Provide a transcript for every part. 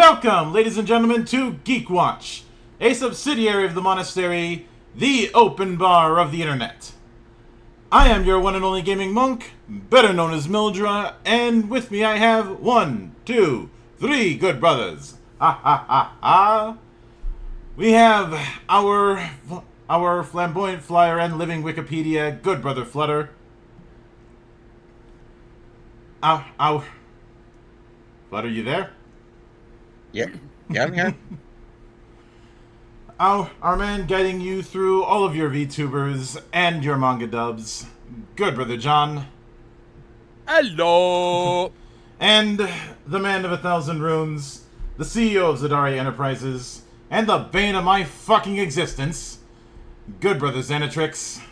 Welcome, ladies and gentlemen, to GeekWatch, a subsidiary of the monastery, the open bar of the internet. I am your one and only gaming monk, better known as Mildra, and with me I have 1, 2, 3 good brothers. Ha ha ha ha. We have our flamboyant flyer and living Wikipedia, good brother Flutter. Flutter, you there? Yeah, I'm here. Our man guiding you through all of your VTubers and your manga dubs, good brother John. Hello! And the man of 1,000 runes, the CEO of Zadari Enterprises, and the bane of my fucking existence, good brother Xanatrix.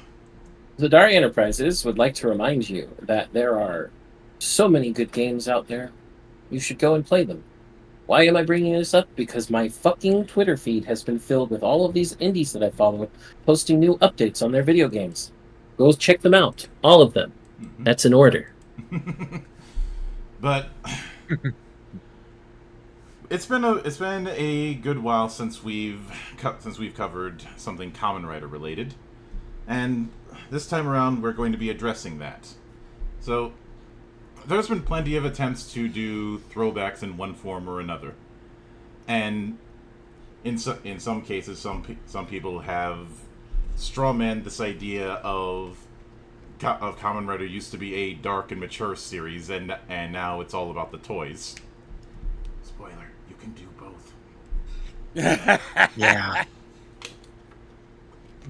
Zadari Enterprises would like to remind you that there are so many good games out there. You should go and play them. Why am I bringing this up? Because my fucking Twitter feed has been filled with all of these indies that I follow, posting new updates on their video games. Go check them out. All of them. Mm-hmm. That's in order. But it's been a good while since we've covered something Kamen Rider related, and this time around we're going to be addressing that. So there's been plenty of attempts to do throwbacks in one form or another, and in some cases, some people have strawmanned this idea of Kamen Rider used to be a dark and mature series, and now it's all about the toys. Spoiler: you can do both. Yeah.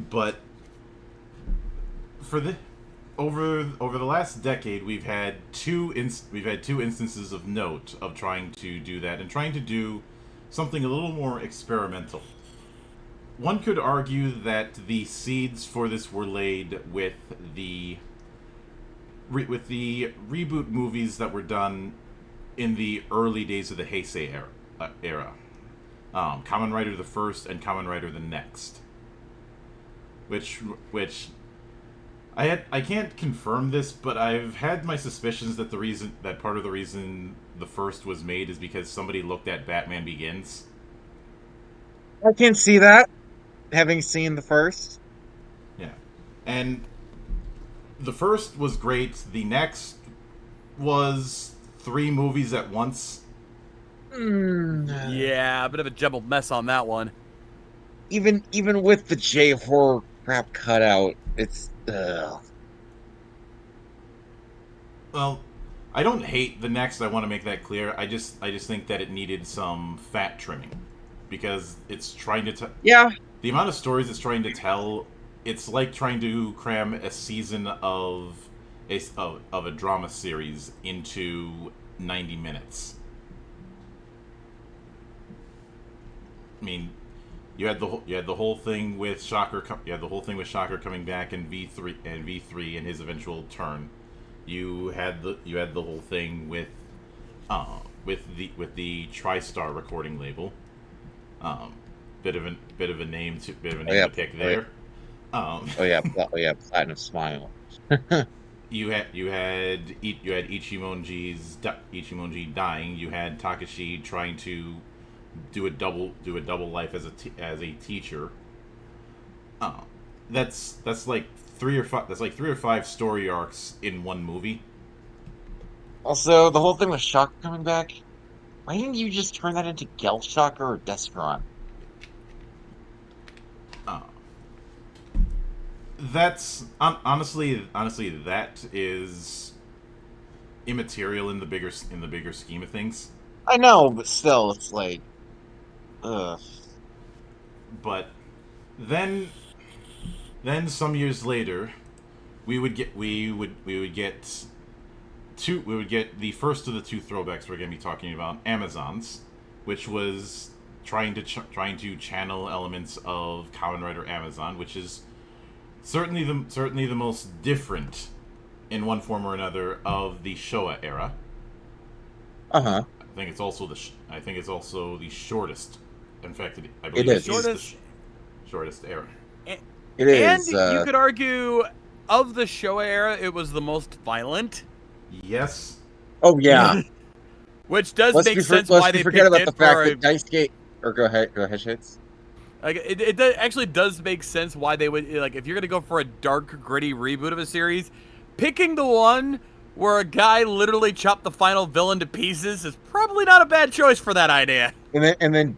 But for the over the last decade, we've had two instances of note of trying to do that and trying to do something a little more experimental. One could argue that the seeds for this were laid with the reboot movies that were done in the early days of the Heisei era. Kamen Rider the First and Kamen Rider the Next. Which I can't confirm this, but I've had my suspicions that part of the reason the first was made is because somebody looked at Batman Begins. I can see that, having seen the first. Yeah. And the first was great. The next was 3 movies at once. Yeah, a bit of a jumbled mess on that one. Even with the J-horror crap cut out, it's... Well, I don't hate the next. I want to make that clear. I just think that it needed some fat trimming, because it's trying to Yeah. The amount of stories it's trying to tell, it's like trying to cram a season of a drama series into 90 minutes. I mean, you had the whole thing with Shocker. You had the whole thing with Shocker coming back in V3 and his eventual turn. You had the whole thing with the TriStar recording label. Bit of a name to pick there. Platinum Smile. You had Ichimonji dying. You had Takashi trying to do a double life as a teacher. That's like 3 or 5. That's like 3 or 5 story arcs in one movie. Also, the whole thing with Shocker coming back, why didn't you just turn that into Gel Shocker or Despron? That's honestly that is immaterial in the bigger scheme of things. I know, but still, it's like, ugh. But then some years later, we would get the first of the 2 throwbacks we're going to be talking about, Amazons, which was trying to channel elements of Kamen Rider Amazon, which is certainly the most different in one form or another of the Showa era. Uh-huh. I think it's also the shortest. In fact, I believe It is. it is the shortest era. It is. And you could argue, of the Showa era, it was the most violent. Yes. Oh, yeah. Which does Let's make be sense let's why be they forget picked about it the fact for that Dice Gate. Or go ahead, Shades. like it actually does make sense why they would like if you're gonna go for a dark, gritty reboot of a series, picking the one where a guy literally chopped the final villain to pieces is probably not a bad choice for that idea. And then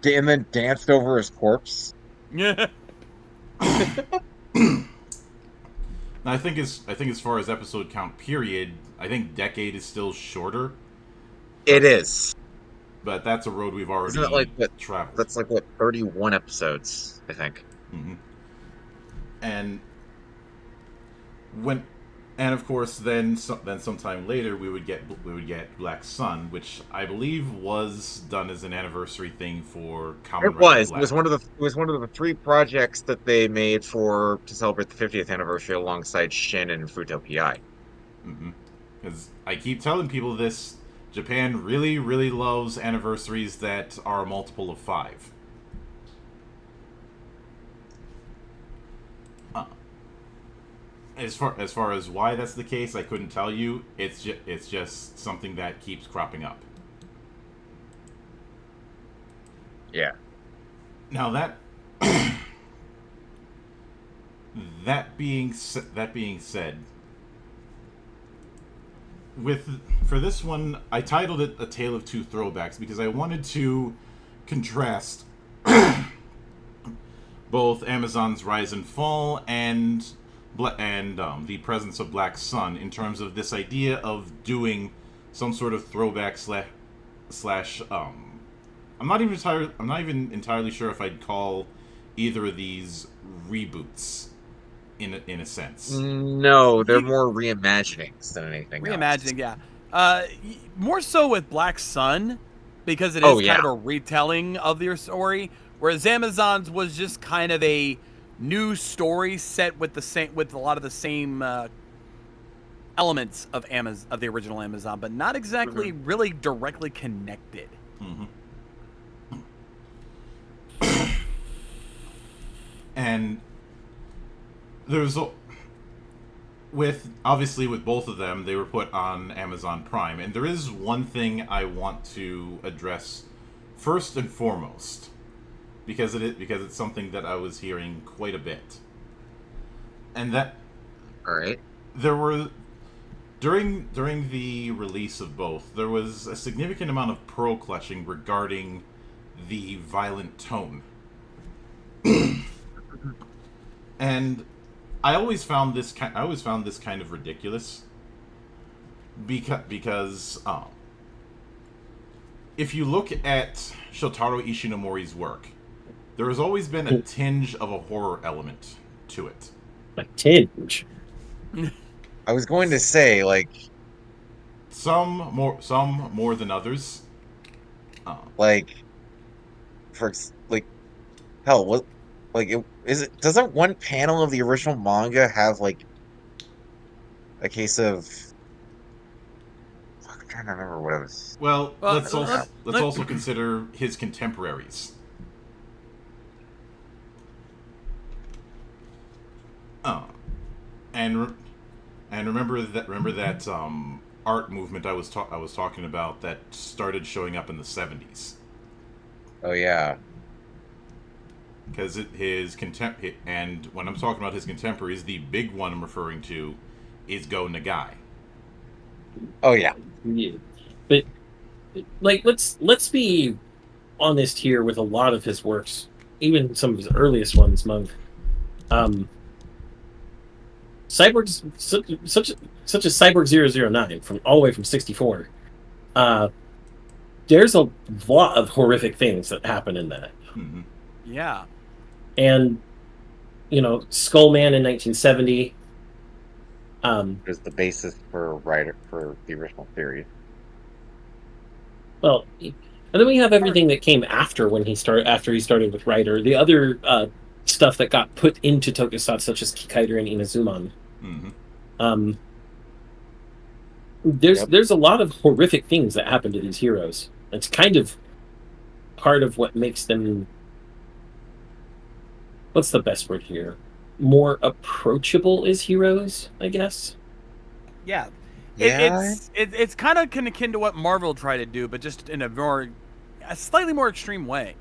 danced over his corpse. Yeah. I think as far as episode count period, I think Decade is still shorter, It is. but that's a road we've already Isn't it like what? traveled. That's like what 31 episodes, I think. Hmm. And when, and of course, then sometime later we would get Black Sun, which I believe was done as an anniversary thing for Kamen It Rider was. Black. It was one of the 3 projects that they made to celebrate the 50th anniversary alongside Shin and Futo PI. Because I keep telling people this, Japan really, really loves anniversaries that are a multiple of 5. As far as why that's the case, I couldn't tell you. It's just something that keeps cropping up. Yeah. Now that being said, for this one, I titled it "A Tale of Two Throwbacks" because I wanted to contrast both Amazon's rise and fall and the presence of Black Sun in terms of this idea of doing some sort of throwback slash. I'm not even entirely sure if I'd call either of these reboots in a sense. No, they're more reimaginings than anything else. Reimagining, yeah. More so with Black Sun, because it is Oh, kind yeah. of a retelling of their story, whereas Amazon's was just kind of a new story set with a lot of the same elements of the original Amazon, but not exactly really directly connected. Mm-hmm. And there's with both of them, they were put on Amazon Prime, and there is one thing I want to address first and foremost, because it's something that I was hearing quite a bit, and that All right. there were during the release of both, there was a significant amount of pearl clutching regarding the violent tone. And I always found this kind of ridiculous because if you look at Shotaro Ishinomori's work, there has always been a tinge of a horror element to it. A tinge. I was going to say, like Some more than others. Hell, what? Doesn't one panel of the original manga have like a case of? Fuck, I'm trying to remember what it was. Well, Well, let's also consider his contemporaries. And remember that art movement I was talking about that started showing up in the 70s. Oh yeah. Because and when I'm talking about his contemporaries, the big one I'm referring to is Go Nagai. Oh yeah. Yeah. But like let's be honest here with a lot of his works, even some of his earliest ones, Monk. Cyborg's such as Cyborg 009 from all the way from 64. There's a lot of horrific things that happen in that. Mm-hmm. Yeah. And Skullman in 1970. Is the basis for the original series. Well, and then we have everything that came after he started with Rider. The other stuff that got put into Tokusatsu, such as Kikaider and Inazuman. Mm-hmm. There's a lot of horrific things that happen to these heroes. It's kind of part of what makes them, what's the best word here? More approachable as heroes, I guess. Yeah. Yeah. It's kind of akin to what Marvel tried to do, but just in a slightly more extreme way.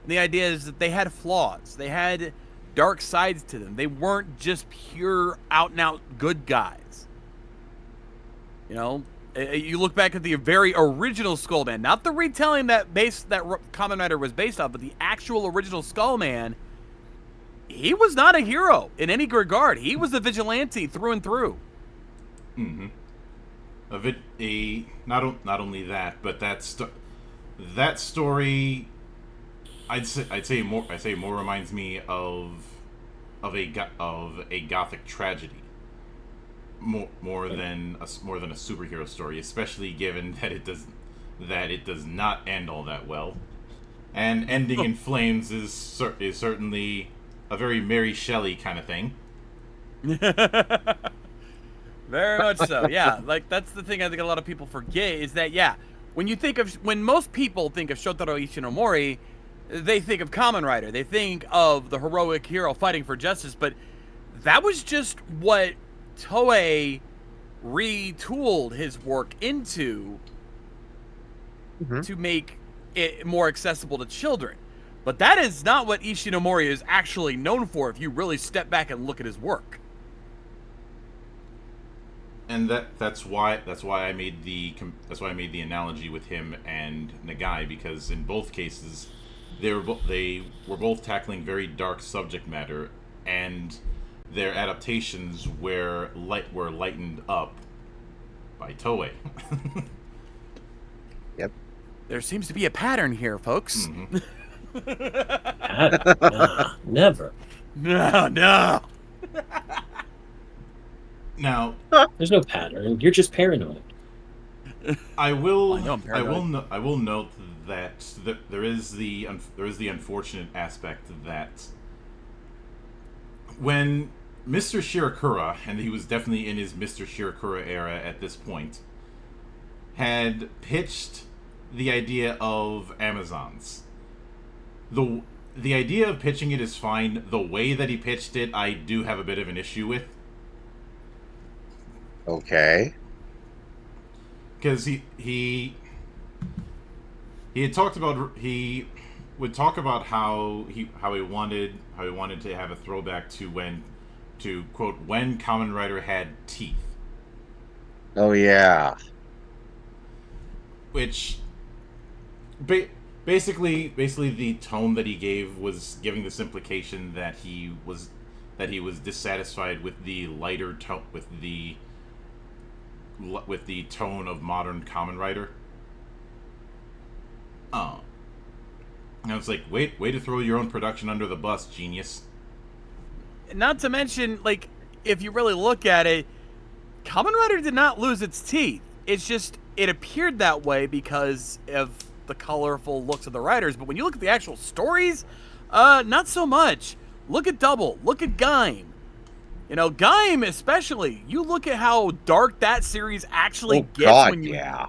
And the idea is that they had flaws. They had dark sides to them. They weren't just pure out and out good guys. You know, you look back at the very original Skullman, not the retelling that Kamen Rider was based on, but the actual original Skullman. He was not a hero in any regard. He was a vigilante through and through. Mm-hmm. Not only that, but that story, I'd say more reminds me of a gothic tragedy, more than a superhero story, especially given that it does not end all that well, and ending in flames is certainly a very Mary Shelley kind of thing. Very much so, yeah. Like, that's the thing I think a lot of people forget is that, yeah, when most people think of Shotaro Ishinomori, they think of Kamen Rider. They think of the heroic hero fighting for justice, but that was just what Toei retooled his work into to make it more accessible to children. But that is not what Ishinomori is actually known for if you really step back and look at his work. And that's why I made the analogy with him and Nagai, because in both cases they were both tackling very dark subject matter, and their adaptations were lightened up by Toei. Yep. There seems to be a pattern here, folks. Mm-hmm. Never. No. Now, There's no pattern. You're just paranoid. I will I know I'm paranoid. I will note that there is the unfortunate aspect that when Mr. Shirakura, and he was definitely in his Mr. Shirakura era at this point, had pitched the idea of Amazons. The idea of pitching it is fine. The way that he pitched it, I do have a bit of an issue with. Okay. Because he had talked about, he would talk about how he wanted to have a throwback to quote, when Kamen Rider had teeth. Oh yeah. Which basically the tone that he gave was giving this implication that he was dissatisfied with the lighter tone, with the tone of modern Kamen Rider. And it's like, way to throw your own production under the bus, genius. Not to mention, like, if you really look at it, Kamen Rider did not lose its teeth. It's just, it appeared that way because of the colorful looks of the writers. But when you look at the actual stories, not so much. Look at Double. Look at Gaim. You know, Gaim especially. You look at how dark that series actually gets. God, when you, yeah.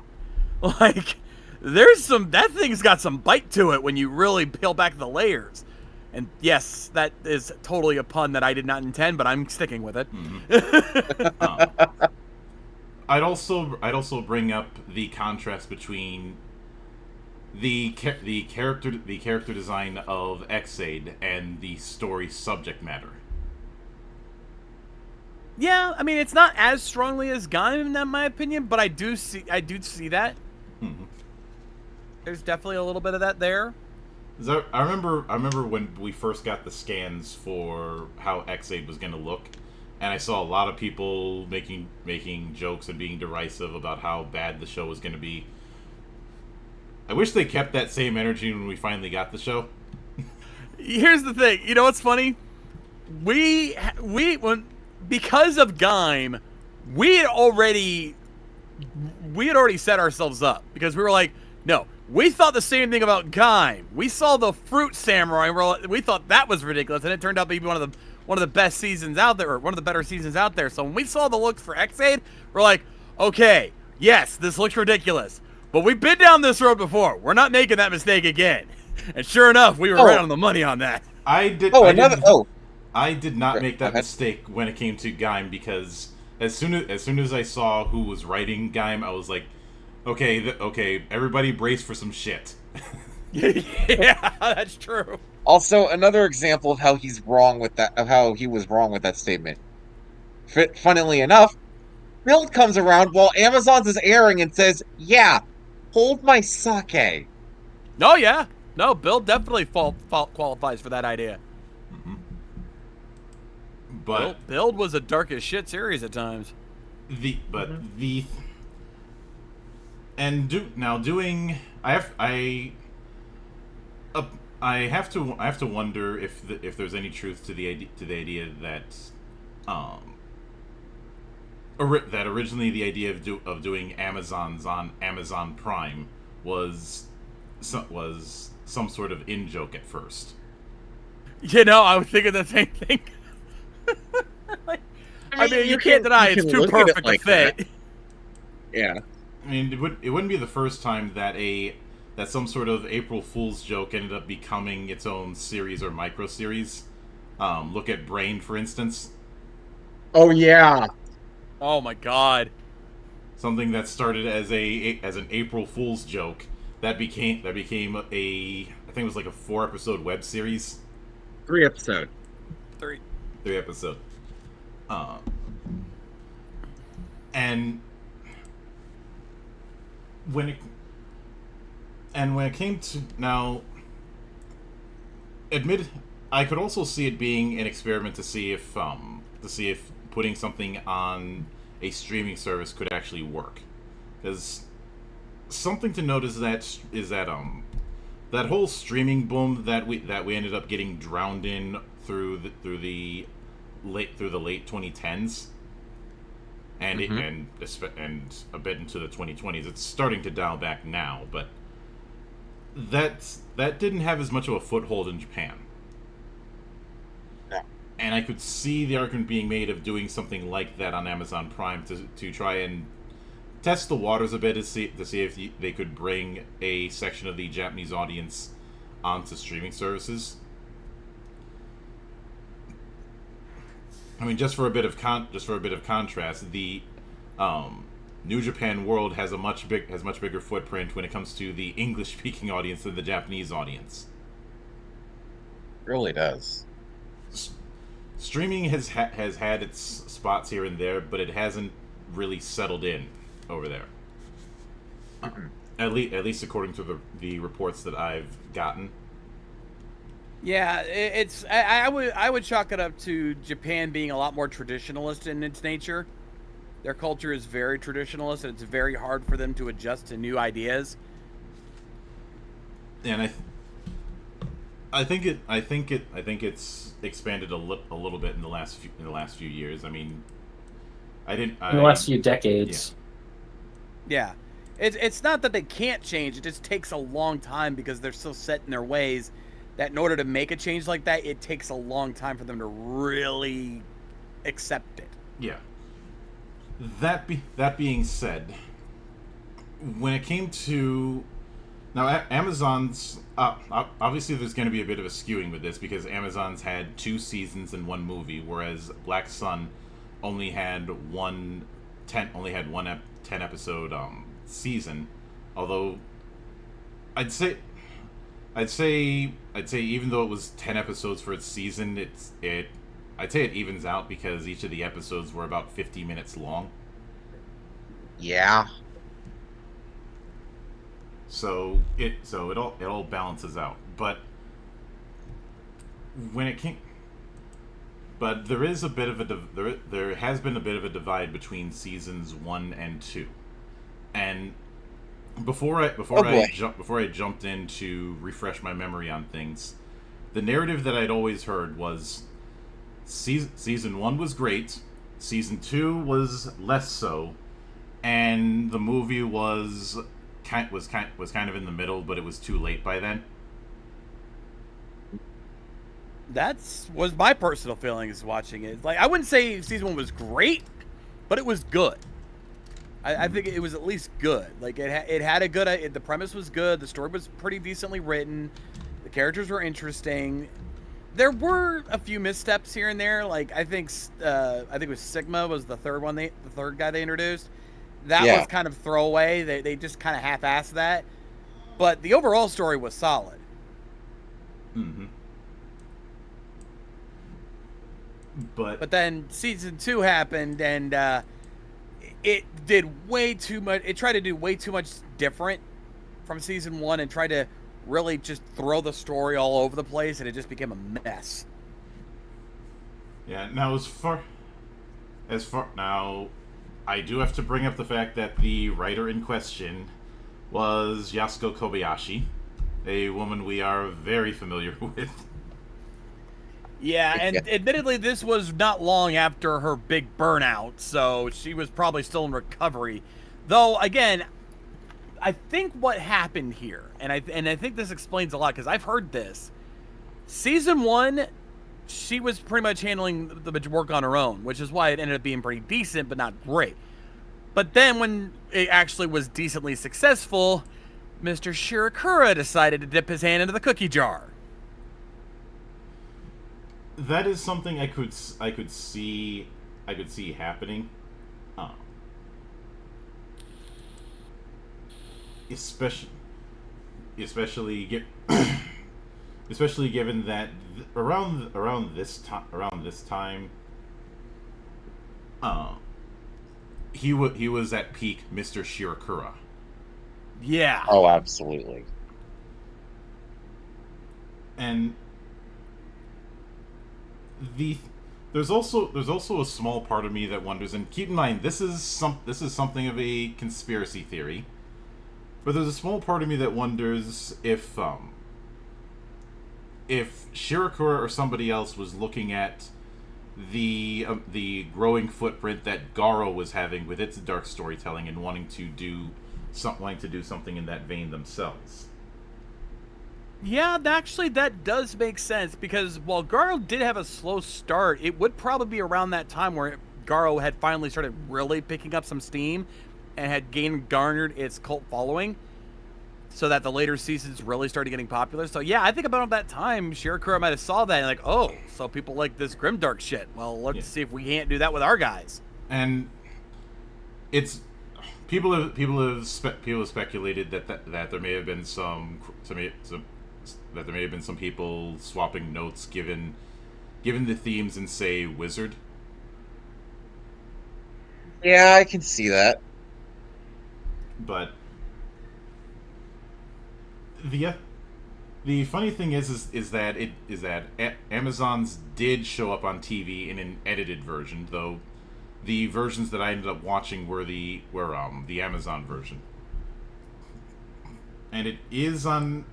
Like, that thing's got some bite to it when you really peel back the layers. And yes, that is totally a pun that I did not intend, but I'm sticking with it. Mm-hmm. I'd also bring up the contrast between the character design of Ex-Aid and the story subject matter. Yeah, I mean, it's not as strongly as Gaim, in my opinion, but I do see that. Mm-hmm. There's definitely a little bit of that there. I remember when we first got the scans for how Ex-Aid was going to look, and I saw a lot of people making jokes and being derisive about how bad the show was going to be. I wish they kept that same energy when we finally got the show. Here's the thing. You know what's funny? Because of Gaim, we had already set ourselves up, because we were like, no, we thought the same thing about Gaim. We saw the Fruit Samurai, and we thought that was ridiculous, and it turned out to be one of the best seasons out there, or one of the better seasons out there. So when we saw the looks for Ex-Aid, we're like, okay, yes, this looks ridiculous, but we've been down this road before. We're not making that mistake again. And sure enough, we were right on the money on that. I did not make that mistake when it came to Gaim, because as soon as I saw who was writing Gaim, I was like, okay, okay, everybody brace for some shit. Yeah, that's true. Also, another example of how he's wrong with that, of how he was wrong with that statement. Funnily enough, Build comes around while Amazon's is airing and says, "Yeah, hold my sake." No, yeah. No, Bill definitely qualifies for that idea. Mm-hmm. But Build was a dark as shit series at times. I have to wonder if there's any truth to the idea that that originally the idea of doing Amazons on Amazon Prime was some sort of in joke at first. You know, I was thinking the same thing. I mean, you can't deny it's too perfect a fit. Yeah. I mean, it wouldn't be the first time that some sort of April Fool's joke ended up becoming its own series or micro series. Look at Brain, for instance. Oh yeah. Oh my god. Something that started as an April Fool's joke that became I think it was like a 4-episode web series. 3 episode. 3 episode. And when it came to now, I could also see it being an experiment to see if putting something on a streaming service could actually work. Because something to note is that that whole streaming boom that we ended up getting drowned in through the late 2010s and and a bit into the 2020s. It's starting to dial back now, but that didn't have as much of a foothold in Japan. No. And I could see the argument being made of doing something like that on Amazon Prime to try and test the waters a bit to see if they could bring a section of the Japanese audience onto streaming services. I mean, just for a bit of contrast, the New Japan World has much bigger footprint when it comes to the English speaking audience than the Japanese audience. It really does. Streaming has had its spots here and there, but it hasn't really settled in over there. At least according to the reports that I've gotten. Yeah, I would chalk it up to Japan being a lot more traditionalist in its nature. Their culture is very traditionalist, and it's very hard for them to adjust to new ideas. And I think it's expanded a little bit in the last few years. I mean, in the last few decades. Yeah. It's not that they can't change. It just takes a long time because they're so set in their ways that in order to make a change like that, it takes a long time for them to really accept it. Yeah. That being said, when it came to now Amazon's obviously there's going to be a bit of a skewing with this because Amazon's had 2 seasons and 1 movie, whereas Black Sun only had 10 episode season. Although I'd say even though it was 10 episodes for its season, I'd say it evens out because each of the episodes were about 50 minutes long. Yeah. So it all balances out. But there is a bit of there has been a bit of a divide between seasons 1 and 2. And before I jumped in to refresh my memory on things, the narrative that I'd always heard was season 1 was great, season 2 was less so, and the movie was kind of in the middle, but it was too late by then. Was my personal feelings watching it. Like, I wouldn't say season 1 was great, but it was good. I think it was at least good. Like, it had a good... the premise was good. The story was pretty decently written. The characters were interesting. There were a few missteps here and there. Like I think it was Sigma was the third guy they introduced. That Yeah. was kind of throwaway. They just kind of half-assed that. But the overall story was solid. Mm-hmm. But then season 2 happened, and it did way too much. It tried to do way too much different from season 1 and tried to really just throw the story all over the place, and it just became a mess. yeah, now now, I do have to bring up the fact that the writer in question was Yasuko Kobayashi, a woman we are very familiar with. Yeah, and admittedly, this was not long after her big burnout, so she was probably still in recovery. Though, again, I think what happened here, and I think this explains a lot, because I've heard this. Season 1, she was pretty much handling the work on her own, which is why it ended up being pretty decent, but not great. But then when it actually was decently successful, Mr. Shirakura decided to dip his hand into the cookie jar. That is something I could see happening. Especially especially given that around this time, he was at peak Mr. Shirakura. Yeah. Oh, absolutely. And there's also a small part of me that wonders, and keep in mind this is something of a conspiracy theory, but there's a small part of me that wonders if Shirakura or somebody else was looking at the growing footprint that Garo was having with its dark storytelling and wanting to do something in that vein themselves. Yeah, actually, that does make sense, because while Garo did have a slow start, it would probably be around that time where Garo had finally started really picking up some steam and had garnered its cult following, so that the later seasons really started getting popular. So yeah, I think about that time, Shirakura might have saw that and like, oh, so people like this grimdark shit. Well, let's see if we can't do that with our guys. And it's people have speculated that there may have been some people swapping notes given the themes in, say, Wizard. Yeah, I can see that. But the funny thing is that Amazons did show up on TV in an edited version, though the versions that I ended up watching were the Amazon version. And it is on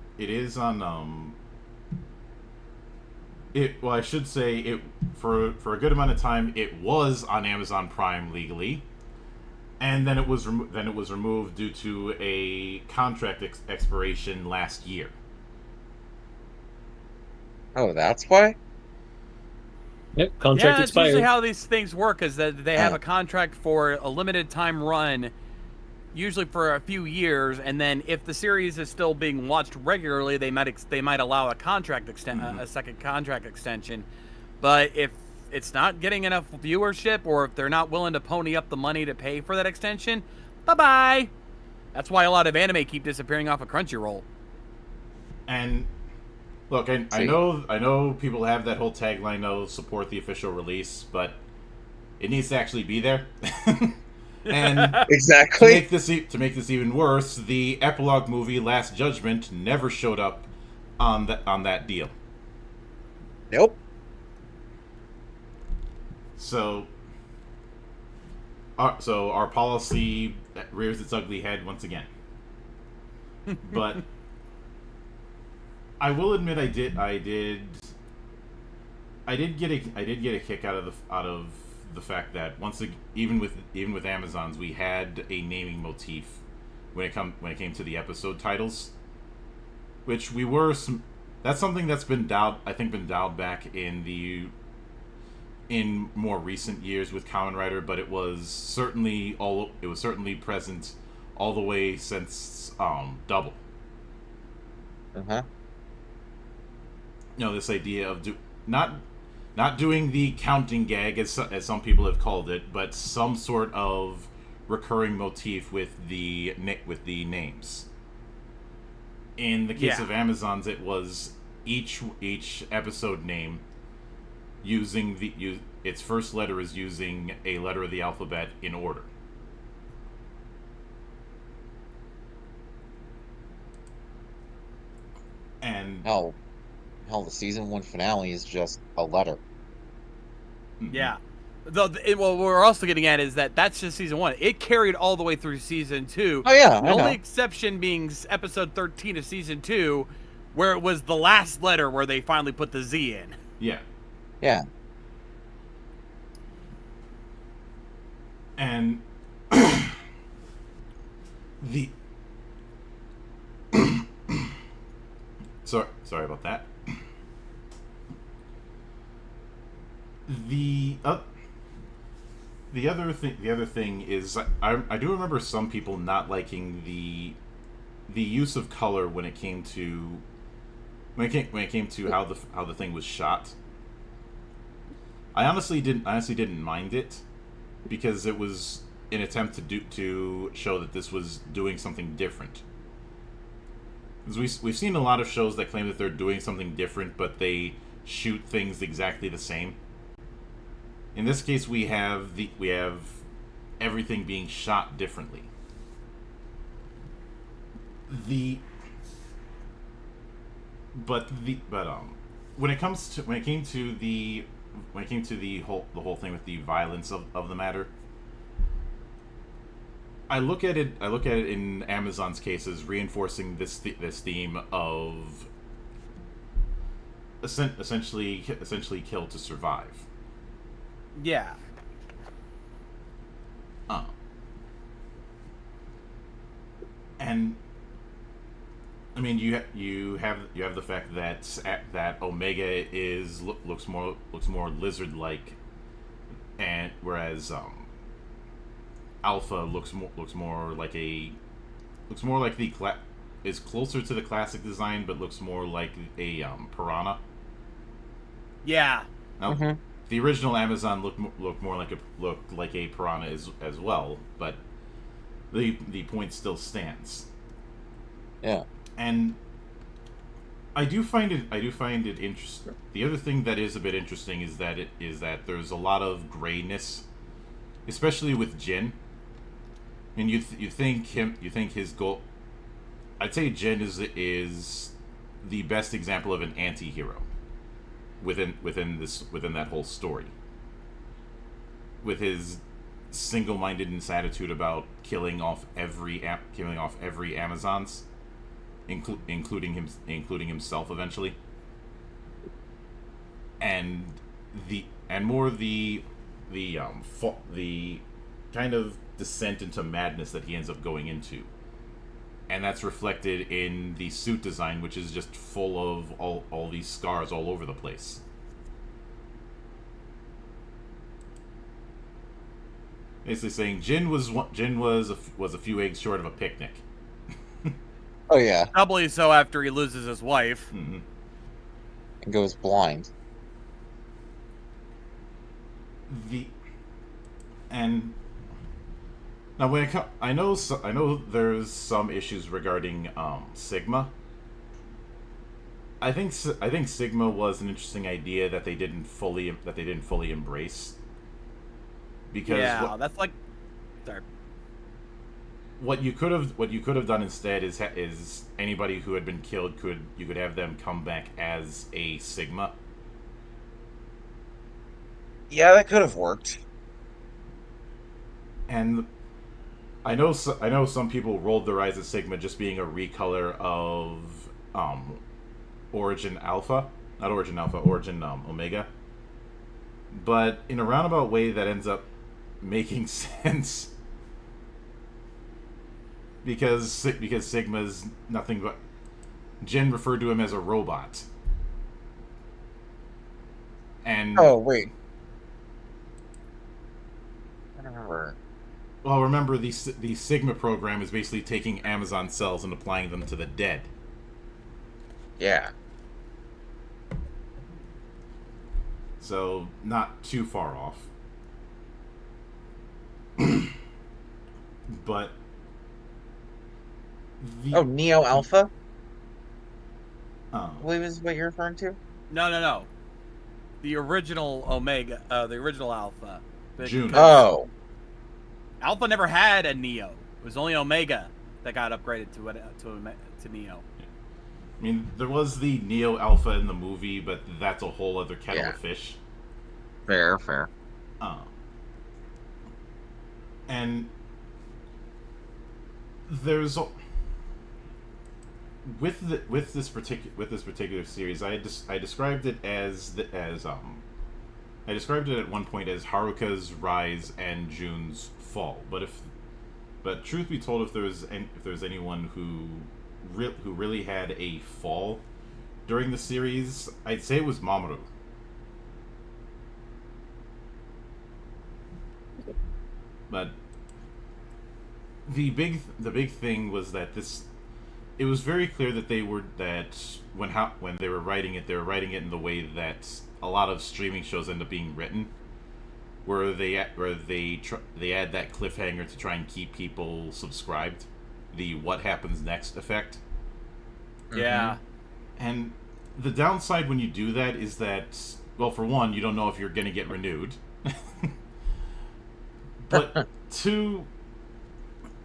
well, I should say it for a good amount of time it was on Amazon Prime legally. And then it was removed due to a contract expiration last year. Oh, that's why? Yep, contract That's expired. usually how these things work, is that they have a contract for a limited time run, usually for a few years, and then if the series is still being watched regularly, they might allow a a second contract extension. But if it's not getting enough viewership, or if they're not willing to pony up the money to pay for that extension, bye-bye. That's why a lot of anime keep disappearing off of Crunchyroll. And look, I know people have that whole tagline of support the official release, but it needs to actually be there. And exactly. To make this even worse, the epilogue movie Last Judgment never showed up on that deal. Nope. So our policy rears its ugly head once again. But I will admit I did get a kick out of the fact that even with Amazons, we had a naming motif when it came to the episode titles, which that's something that's been dialed back in more recent years with Kamen Rider, but it was certainly present all the way since Double. Uh-huh. You know, this idea not not doing the counting gag as some people have called it, but some sort of recurring motif with the names. In the case of Amazon's, it was each episode name using its first letter is using a letter of the alphabet in order. And Hell, the season 1 finale is just a letter. Yeah. What we're also getting at is that's just season 1. It carried all the way through season 2. Oh yeah, The only exception being episode 13 of season 2, where it was the last letter where they finally put the Z in. Yeah. Yeah. And the sorry about that. The other thing is I do remember some people not liking the use of color when it came to how the thing was shot. I honestly didn't mind it, because it was an attempt to show that this was doing something different. Because we've seen a lot of shows that claim that they're doing something different, but they shoot things exactly the same. In this case, we have everything being shot differently. When it came to the whole thing with the violence of the matter, I look at it in Amazon's case as reinforcing this theme of essentially kill to survive. Yeah. And I mean, you have the fact that Omega looks more lizard-like, and whereas Alpha looks more like is closer to the classic design, but looks more like a piranha. Yeah. Now, the original Amazon looked like a piranha as well, but the point still stands. Yeah. And I do find it interesting. The other thing that is a bit interesting is that there's a lot of grayness, especially with Jin. I mean, you think his goal. I'd say Jin is the best example of an anti-hero within that whole story, with his single-mindedness attitude about killing off every Amazons, including himself eventually, and the kind of descent into madness that he ends up going into. And that's reflected in the suit design, which is just full of all these scars all over the place. Basically saying Jin was a few eggs short of a picnic. Oh yeah. Doubly so after he loses his wife. Mm-hmm. And goes blind. Now, I know there's some issues regarding Sigma. I think Sigma was an interesting idea that they didn't fully embrace. Because that's like, sorry. What you could have done instead is anybody who had been killed you could have them come back as a Sigma. Yeah, that could have worked. And I know some people rolled their eyes at Sigma just being a recolor of Origin Alpha, not Origin Alpha, Origin Omega. But in a roundabout way, that ends up making sense, because Sigma's nothing but Jin referred to him as a robot. And oh wait, I don't remember. Well, remember, the Sigma program is basically taking Amazon cells and applying them to the dead. Yeah. so not too far off. But Oh, Neo Alpha? um, What is what you're referring to? No. The original Omega, the original Alpha. June. Oh, Alpha never had a Neo. It was only Omega that got upgraded to Neo. I mean, there was the Neo Alpha in the movie, but that's a whole other kettle Yeah. of fish. fair, fair. And there's with this particular series, I described it I described it at one point as Haruka's rise and June's fall. But truth be told, if there's anyone who really had a fall during the series, I'd say it was Mamoru. But the big thing was that it was very clear that when they were writing it in the way that a lot of streaming shows end up being written, where they add that cliffhanger to try and keep people subscribed, the what happens next effect. Yeah. And the downside when you do that is that, well, for one, you don't know if you're going to get renewed. But two,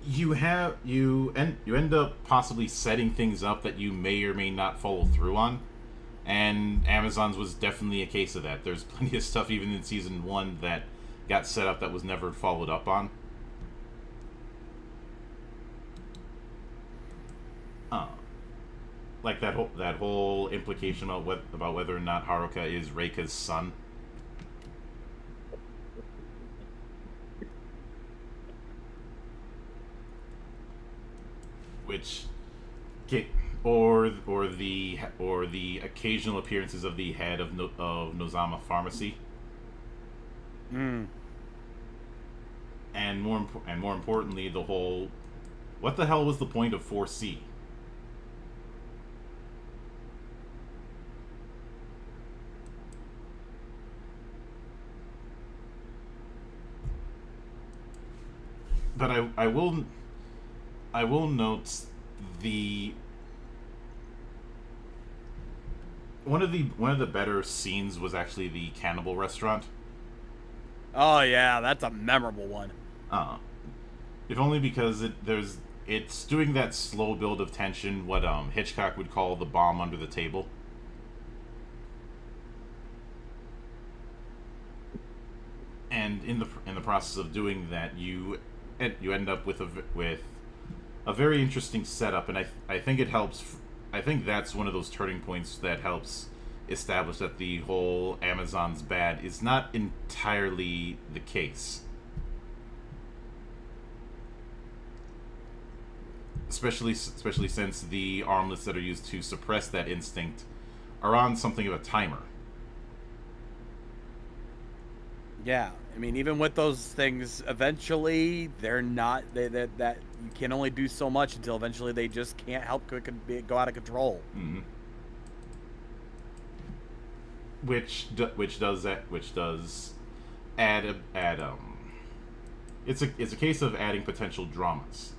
you end up possibly setting things up that you may or may not follow through on. And Amazon's was definitely a case of that. There's plenty of stuff even in season 1 that got set up that was never followed up on. Like that whole implication about whether or not Haruka is Reika's son. Which, or the occasional appearances of the head of Nozama Pharmacy. Mm. And more importantly, the whole, what the hell was the point of 4C? But I will note one of the better scenes was actually the cannibal restaurant. Oh yeah, that's a memorable one. If only because it's doing that slow build of tension, what Hitchcock would call the bomb under the table. And in the process of doing that, you end up with a very interesting setup, and I think it helps. I think that's one of those turning points that helps establish that the whole Amazon's bad is not entirely the case. Especially since the armlets that are used to suppress that instinct are on something of a timer. Yeah, I mean, even with those things, eventually they're not. That you can only do so much until eventually they just can't help go out of control. Mm-hmm. Which does add it's a case of adding potential dramas.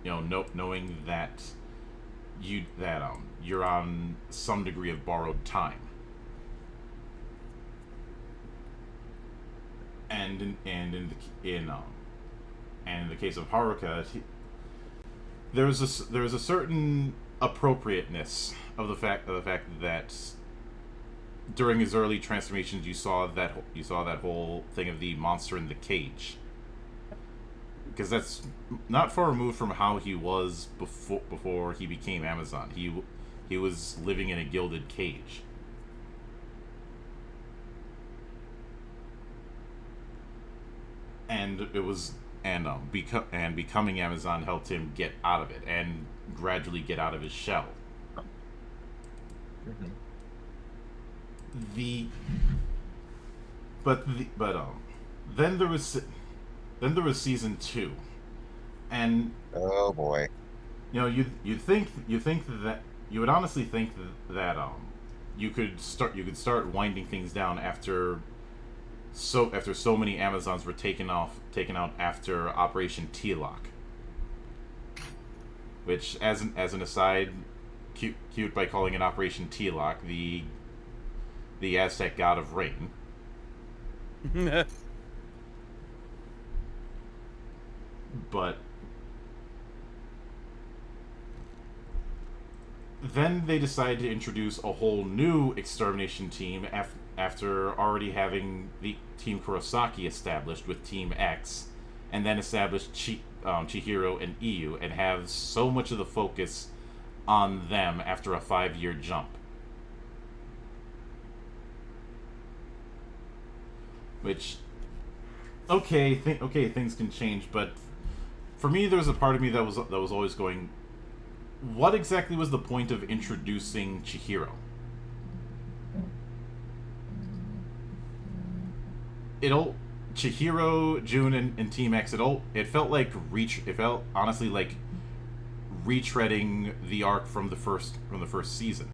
Knowing that you're on some degree of borrowed time. And in the case of Haruka, there was a certain appropriateness of the fact that during his early transformations you saw that whole thing of the monster in the cage, because that's not far removed from how he was before he became Amazon. He was living in a gilded cage. And becoming Amazon helped him get out of it and gradually get out of his shell. Mm-hmm. Then there was season 2, and Oh boy. you would honestly think that you could start winding things down after so many Amazons were taken out after Operation T-Lock. Which, as an aside, cute by calling it Operation T-Lock, the Aztec god of rain. But then they decided to introduce a whole new extermination team after already having the Team Kurosaki established with Team X, and then established Chihiro and Iyu, and have so much of the focus on them after a 5-year jump. Which, okay, things can change, but for me, there was a part of me that was always going, what exactly was the point of introducing Chihiro? Chihiro, June, and Team X, it felt honestly like retreading the arc from the first season.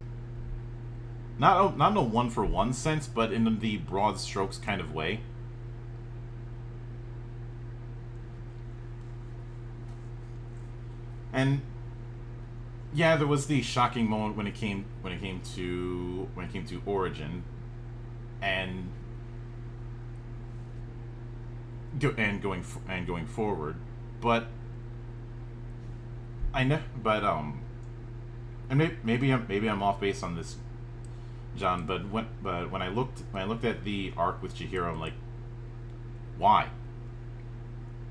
Not in a one-for-one sense, but in the broad strokes kind of way. And yeah, there was the shocking moment when it came to Origin, and going forward, but and maybe I'm off base on this, John. But when I looked at the arc with Chihiro, I'm like, why?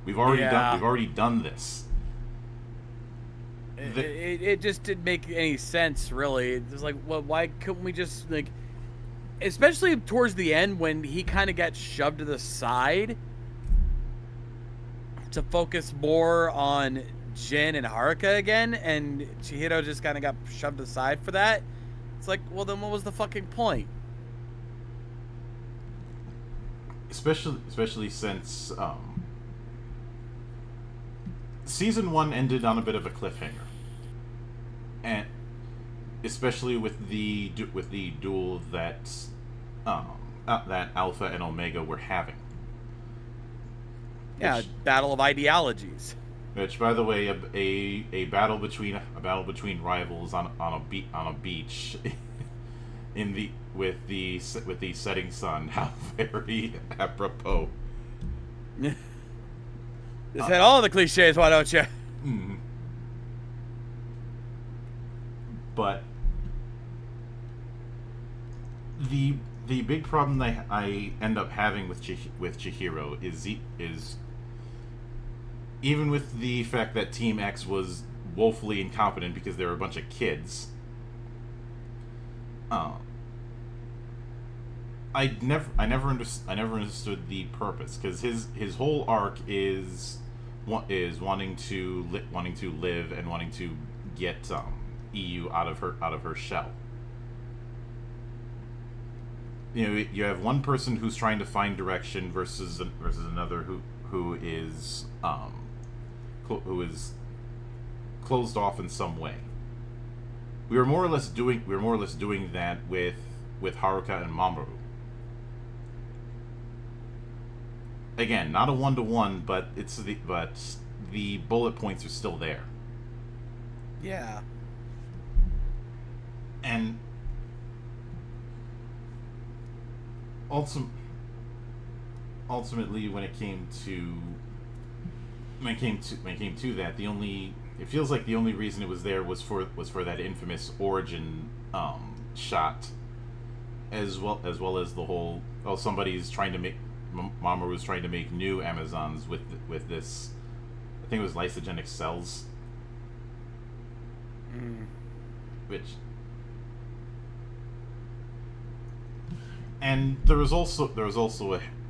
We've already done this. It just didn't make any sense, really. It was like, well, why couldn't we just, like, especially towards the end when he kind of got shoved to the side to focus more on Jin and Haruka again, and Chihiro just kind of got shoved aside for that. It's like, well, then what was the fucking point? Especially since season 1 ended on a bit of a cliffhanger, and especially with the duel that Alpha and Omega were having. Yeah, battle of ideologies. Which, by the way, a battle between rivals on a beach, with the setting sun. How very apropos. Just hit all the cliches, why don't you? Mm. But the big problem that I end up having with Chihiro is even with the fact that Team X was woefully incompetent because they were a bunch of kids. I never understood the purpose, because his whole arc is wanting to live and wanting to get EU out of her shell. You know, you have one person who's trying to find direction versus another who is closed off in some way. We were more or less doing that with Haruka and Mamoru. Again, not a 1-to-1, but the bullet points are still there. Yeah. And ultimately, when it came to that, it feels like the only reason it was there was for that infamous origin shot, as well as the whole, Mamoru's trying to make new Amazons with this, I think it was lysogenic cells. Which, and there was also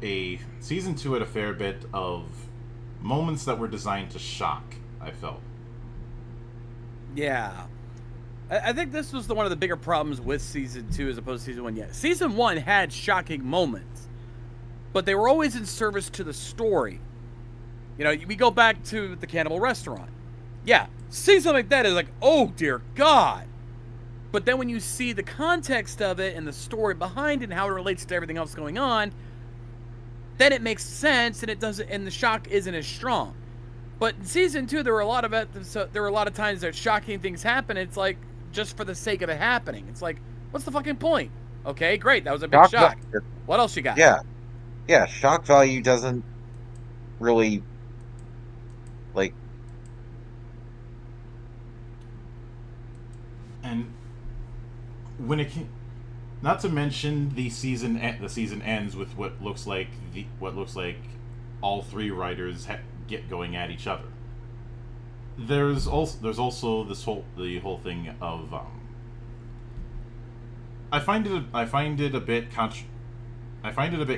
a season 2 had a fair bit of moments that were designed to shock, I felt. Yeah. I think this was one of the bigger problems with season 2 as opposed to season 1. Yeah, season 1 had shocking moments, but they were always in service to the story. You know, we go back to the cannibal restaurant. Yeah, seeing something like that is like, oh dear God. But then when you see the context of it and the story behind it and how it relates to everything else going on, then it makes sense and it doesn't, and the shock isn't as strong. But in season 2, there were a lot of times that shocking things happen. It's like just for the sake of it happening. It's like, what's the fucking point? Okay, great, that was a big shock. What else you got? Yeah. Shock value doesn't really like. And when it can, not to mention the season ends with what looks like all three writers get going at each other. There's also the whole thing of I find it a bit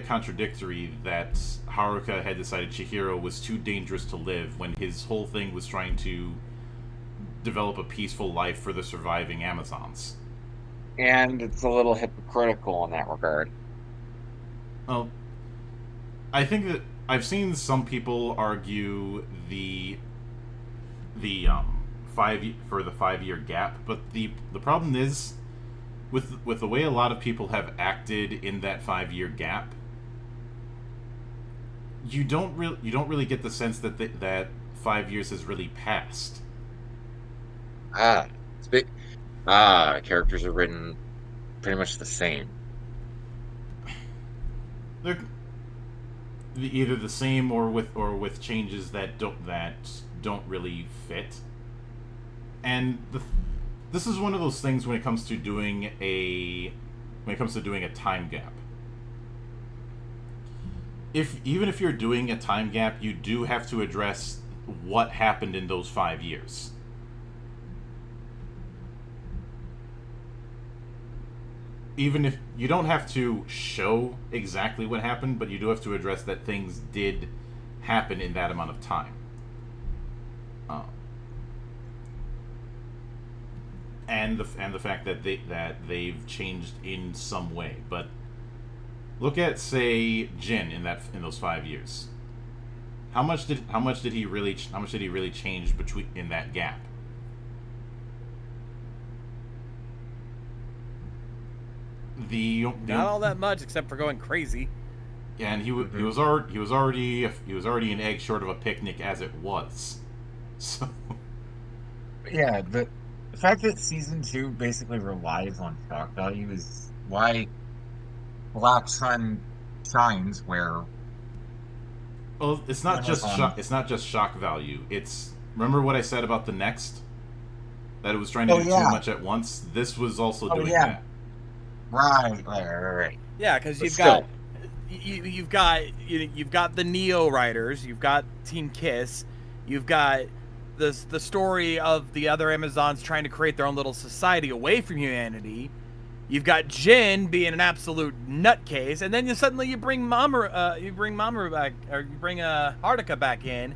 contradictory that Haruka had decided Chihiro was too dangerous to live when his whole thing was trying to develop a peaceful life for the surviving Amazons. And it's a little hypocritical in that regard. Well, I think that I've seen some people argue the 5-year gap, but the problem is with the way a lot of people have acted in that 5-year gap, you don't really get the sense that that 5 years has really passed. Characters are written pretty much the same. They're either the same or with changes that don't really fit. And this is one of those things when it comes to doing a time gap. Even if you're doing a time gap, you do have to address what happened in those 5 years. Even if you don't have to show exactly what happened, but you do have to address that things did happen in that amount of time. And the fact that they've changed in some way. But look at, say, Jin in those 5 years. How much did he really change in that gap? Not all that much, except for going crazy. Yeah, and he was already an egg short of a picnic as it was. So Yeah, the fact that season 2 basically relies on shock value is why Black Sun shines. Where, well, it's not just shock. It's not just shock value. It's, remember what I said about the Next, that it was trying to do too much at once. This was also doing that. Right. Yeah, because you've got the Neo writers, you've got Team Kiss, you've got the story of the other Amazons trying to create their own little society away from humanity. You've got Jin being an absolute nutcase, and then you bring Mamoru back, or you bring Haruka back in,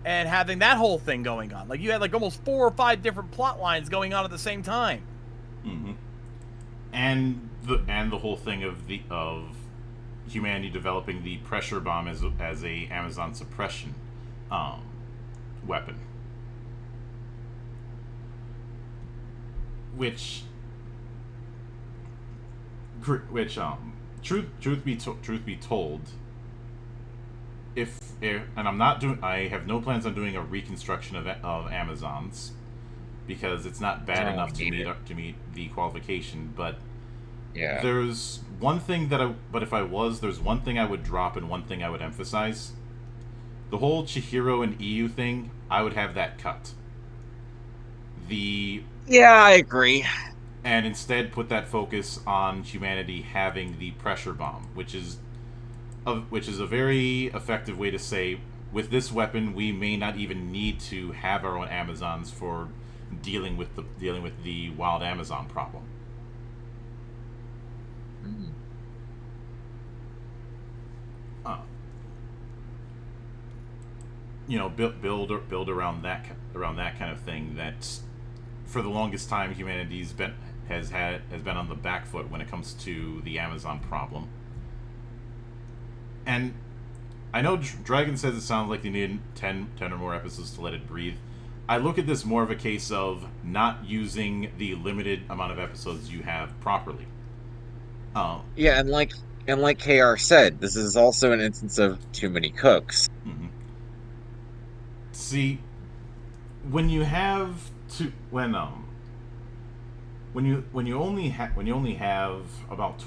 and having that whole thing going on. Like, you had like almost 4 or 5 different plot lines going on at the same time. Mm-hmm. And the whole thing of humanity developing the pressure bomb as a Amazon suppression weapon, which truth be told, if and I have no plans on doing a reconstruction of Amazons, because it's not bad enough to meet the qualification. But yeah, there's one thing there's one thing I would drop and one thing I would emphasize. The whole Chihiro and EU thing, I would have that cut. Yeah, I agree. And instead put that focus on humanity having the pressure bomb, which is a very effective way to say, with this weapon, we may not even need to have our own Amazons for dealing with the wild Amazon problem. Build around that kind of thing. That for the longest time humanity's has been on the back foot when it comes to the Amazon problem. And I know Dragon says it sounds like they needed 10 or more episodes to let it breathe. I look at this more of a case of not using the limited amount of episodes you have properly. Yeah, and like KR said, this is also an instance of too many cooks. Mhm. See, when you have to when you only have about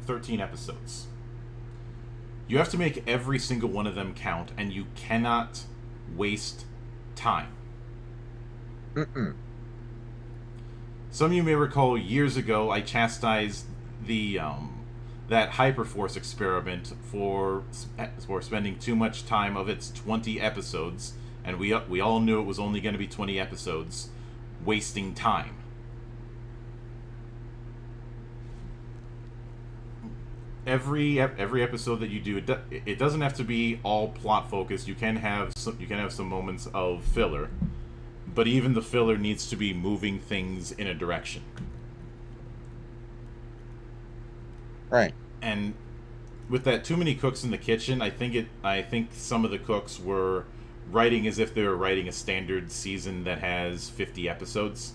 13 episodes, you have to make every single one of them count, and you cannot waste time. Mm-mm. Some of you may recall years ago I chastised the that Hyperforce experiment for spending too much time of its 20 episodes, and we all knew it was only going to be 20 episodes, wasting time. Every episode that you do, it doesn't have to be all plot focused. You can have some moments of filler, but even the filler needs to be moving things in a direction. Right. And with that too many cooks in the kitchen, I think some of the cooks were writing as if they were writing a standard season that has 50 episodes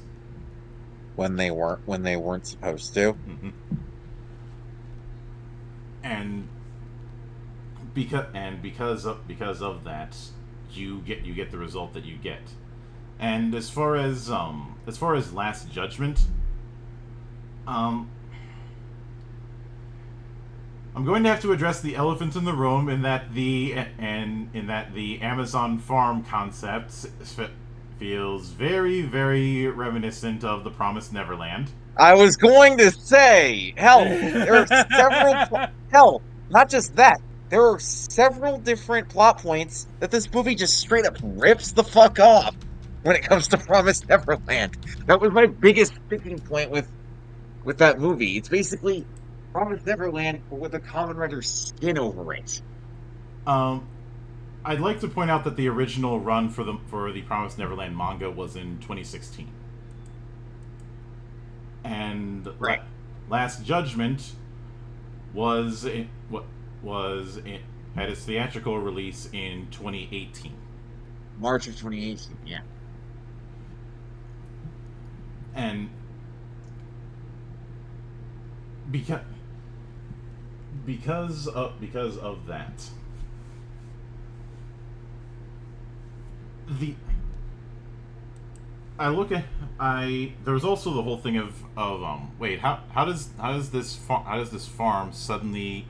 When they weren't supposed to. Mm-hmm. And because of that, you get the result that you get. And as far as Last Judgment, I'm going to have to address the elephant in the room in that the Amazon farm concept feels very, very reminiscent of The Promised Neverland. I was going to say, hell, there are several. Hell, not just that. There are several different plot points that this movie just straight up rips the fuck off when it comes to Promised Neverland. That was my biggest sticking point with that movie. It's basically Promised Neverland, but with a Kamen Rider skin over it. I'd like to point out that the original run for the Promised Neverland manga was in 2016, and Right. Last Judgment had its theatrical release in 2018. March of 2018, yeah. And because of that, there was also the whole thing of wait, how does this farm suddenly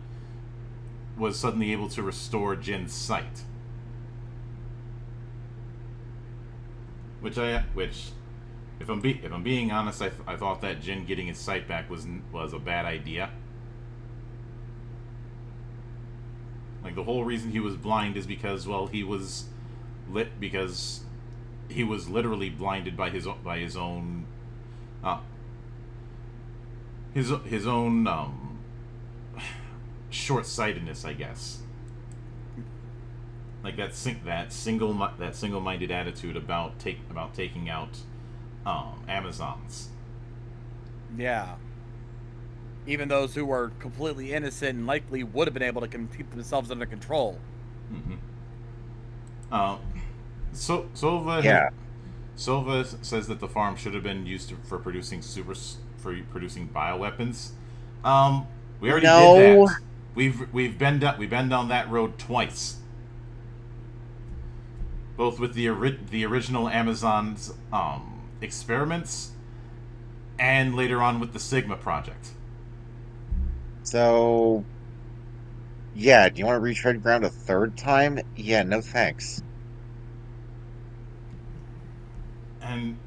able to restore Jin's sight? Which if I'm being honest, I thought that Jin getting his sight back was a bad idea. Like, the whole reason he was blind is because, well, he was literally blinded by his own short-sightedness, I guess. Like that single-minded attitude about taking out Amazons. Yeah. Even those who were completely innocent and likely would have been able to keep themselves under control. Mm-hmm. Silva says that the farm should have been used for producing bioweapons. We already did that. We've been down that road twice. Both with the original Amazon's experiments, and later on with the Sigma project. So, yeah, do you want to retread ground a third time? Yeah, no thanks. And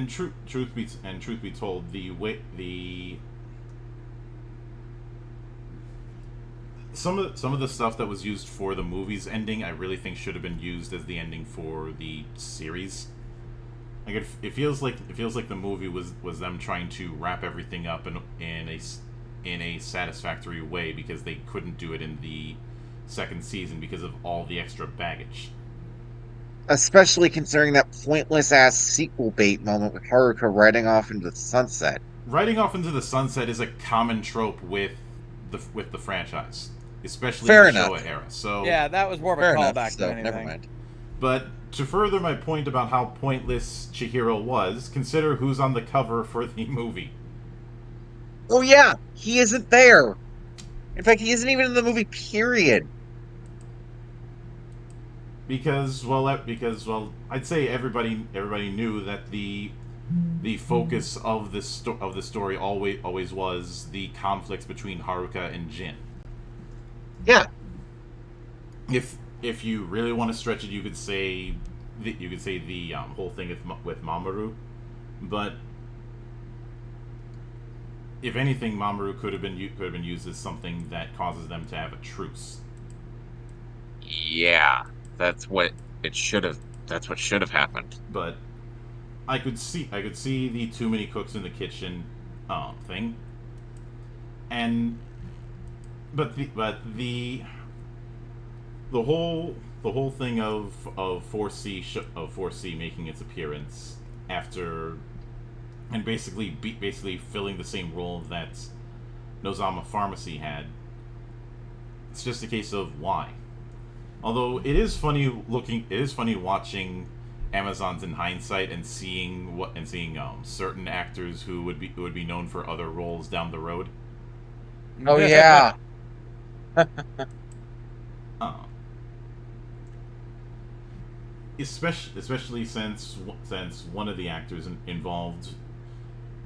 truth be told, some of the stuff that was used for the movie's ending, I really think should have been used as the ending for the series. Like, it feels like the movie was them trying to wrap everything up in a satisfactory way, because they couldn't do it in the second season because of all the extra baggage. Especially considering that pointless ass sequel bait moment with Haruka riding off into the sunset. riding off into the sunset is a common trope with the franchise, especially Fair in the enough. Showa era. So Yeah, that was more of a Fair enough. callback So than anything. never mind. But to further my point about how pointless Chihiro was, consider who's on the cover for the movie. Oh yeah, he isn't there. In fact, he isn't even in the movie. Period. Because I'd say everybody knew that the focus of the story always was the conflicts between Haruka and Jin. Yeah. If you really want to stretch it, you could say the whole thing with Mamoru, but if anything, Mamoru could have been used as something that causes them to have a truce. Yeah, that's what it should have. That's what should have happened. But I could see the too many cooks in the kitchen thing, and but the whole thing of 4C making its appearance after and basically filling the same role that Nozama Pharmacy had. It's just a case of why. Although it is funny watching Amazons in hindsight and seeing certain actors who would be known for other roles down the road. Oh yeah. Especially since one of the actors involved,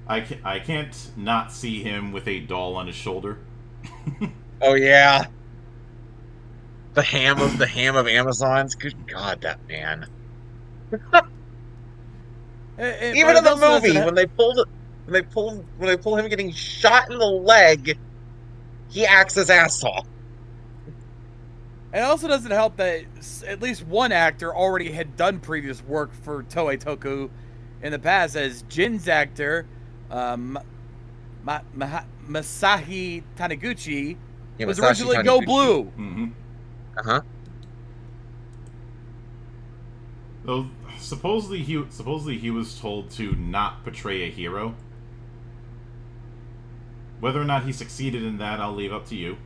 I can't not see him with a doll on his shoulder. Oh yeah. The ham of Amazons. Good God, that man. Even in the movie, when they pull him getting shot in the leg, he acts his ass off. It also doesn't help that at least one actor already had done previous work for Toei Toku in the past, as Jin's actor, Masahi Taniguchi, was originally Go Blue. Mm-hmm. Uh-huh. Though supposedly he was told to not portray a hero. Whether or not he succeeded in that, I'll leave up to you.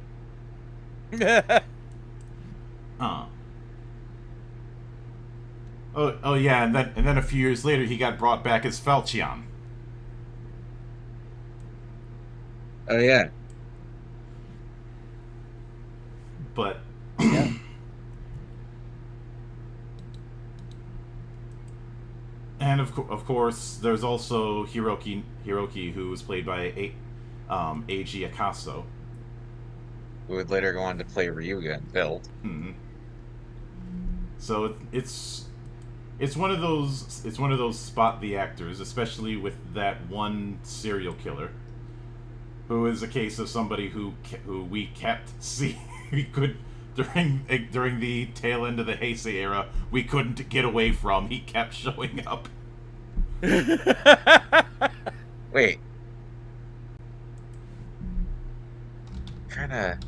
Oh yeah, and then a few years later he got brought back as Falchion. Oh yeah. But Yeah. And of course, there's also Hiroki, who was played by Eiji Akaso, Who would later go on to play Ryuga in Build. Mm-hmm. So it's one of those spot the actors, especially with that one serial killer, who is a case of somebody who we kept we could during the tail end of the Heisei era, we couldn't get away from. He kept showing up. Wait. Kinda.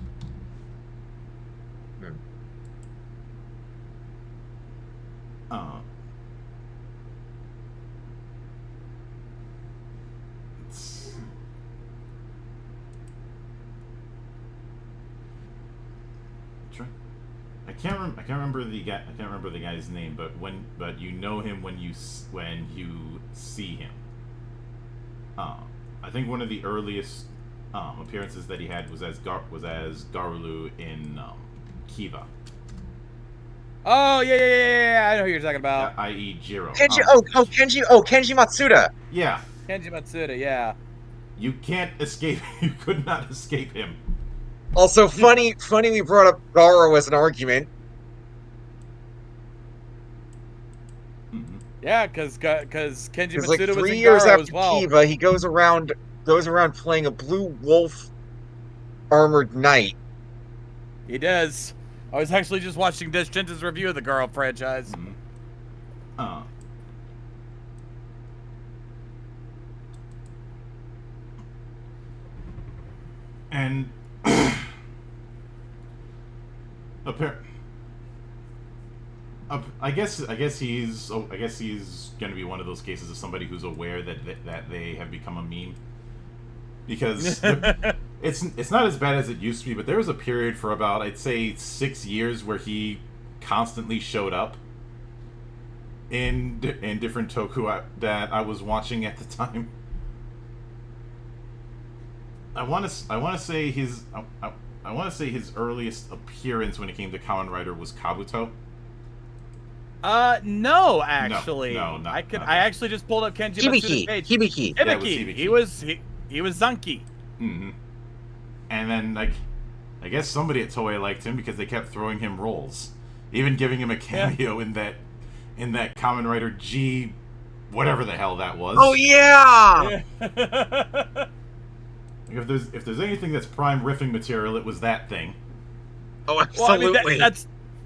I can't remember the guy. I can't remember the guy's name, but you know him when you see him. I think one of the earliest appearances that he had was as Garulu in Kiva. Oh yeah, I know who you're talking about. I.e. Jiro. Kenji Matsuda. Yeah. Kenji Matsuda, yeah. You can't escape. You could not escape him. Also, funny we brought up Garo as an argument. Mm-hmm. Yeah, because Kenji Matsuda Like was 3 in years Garo after as well. Kiva, he goes around playing a blue wolf armored knight. He does. I was actually just watching Deschente's review of the Garo franchise. Mm-hmm. And I guess he's going to be one of those cases of somebody who's aware that they have become a meme. because it's not as bad as it used to be, but there was a period for about, I'd say, 6 years where he constantly showed up in different toku that I was watching at the time. I want to say his earliest appearance when it came to Kamen Rider was Kabuto. No, actually. No, not I actually just pulled up Kenji Matsuda's page. Hibiki. Yeah, it was Hibiki. He was Zanki. Mm-hmm. And then, like, I guess somebody at Toei liked him because they kept throwing him roles, even giving him a cameo in that Kamen Rider G, whatever the hell that was. Oh yeah. If there's anything that's prime riffing material, it was that thing. Oh, Well, absolutely. I mean,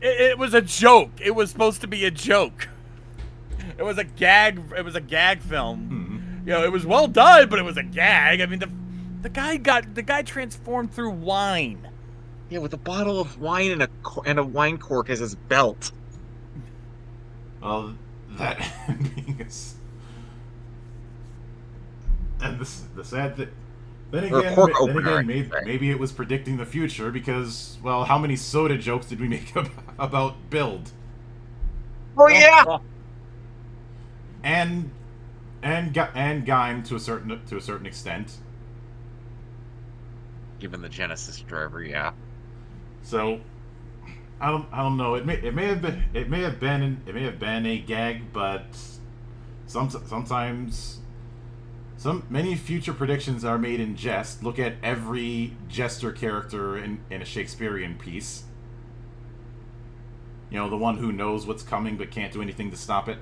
it was a joke. It was supposed to be a joke. It was a gag. It was a gag film. Mm-hmm. You know, it was well done, but it was a gag. I mean, the guy transformed through wine. Yeah, with a bottle of wine and a wine cork as his belt. Well, that being and the sad thing. Then again, maybe it was predicting the future because, well, how many soda jokes did we make about Build? Oh yeah. And Gaim to a certain extent. Given the Genesis driver, yeah. So I don't know. It may have been a gag, but sometimes many future predictions are made in jest. Look at every jester character in a Shakespearean piece. You know, the one who knows what's coming but can't do anything to stop it.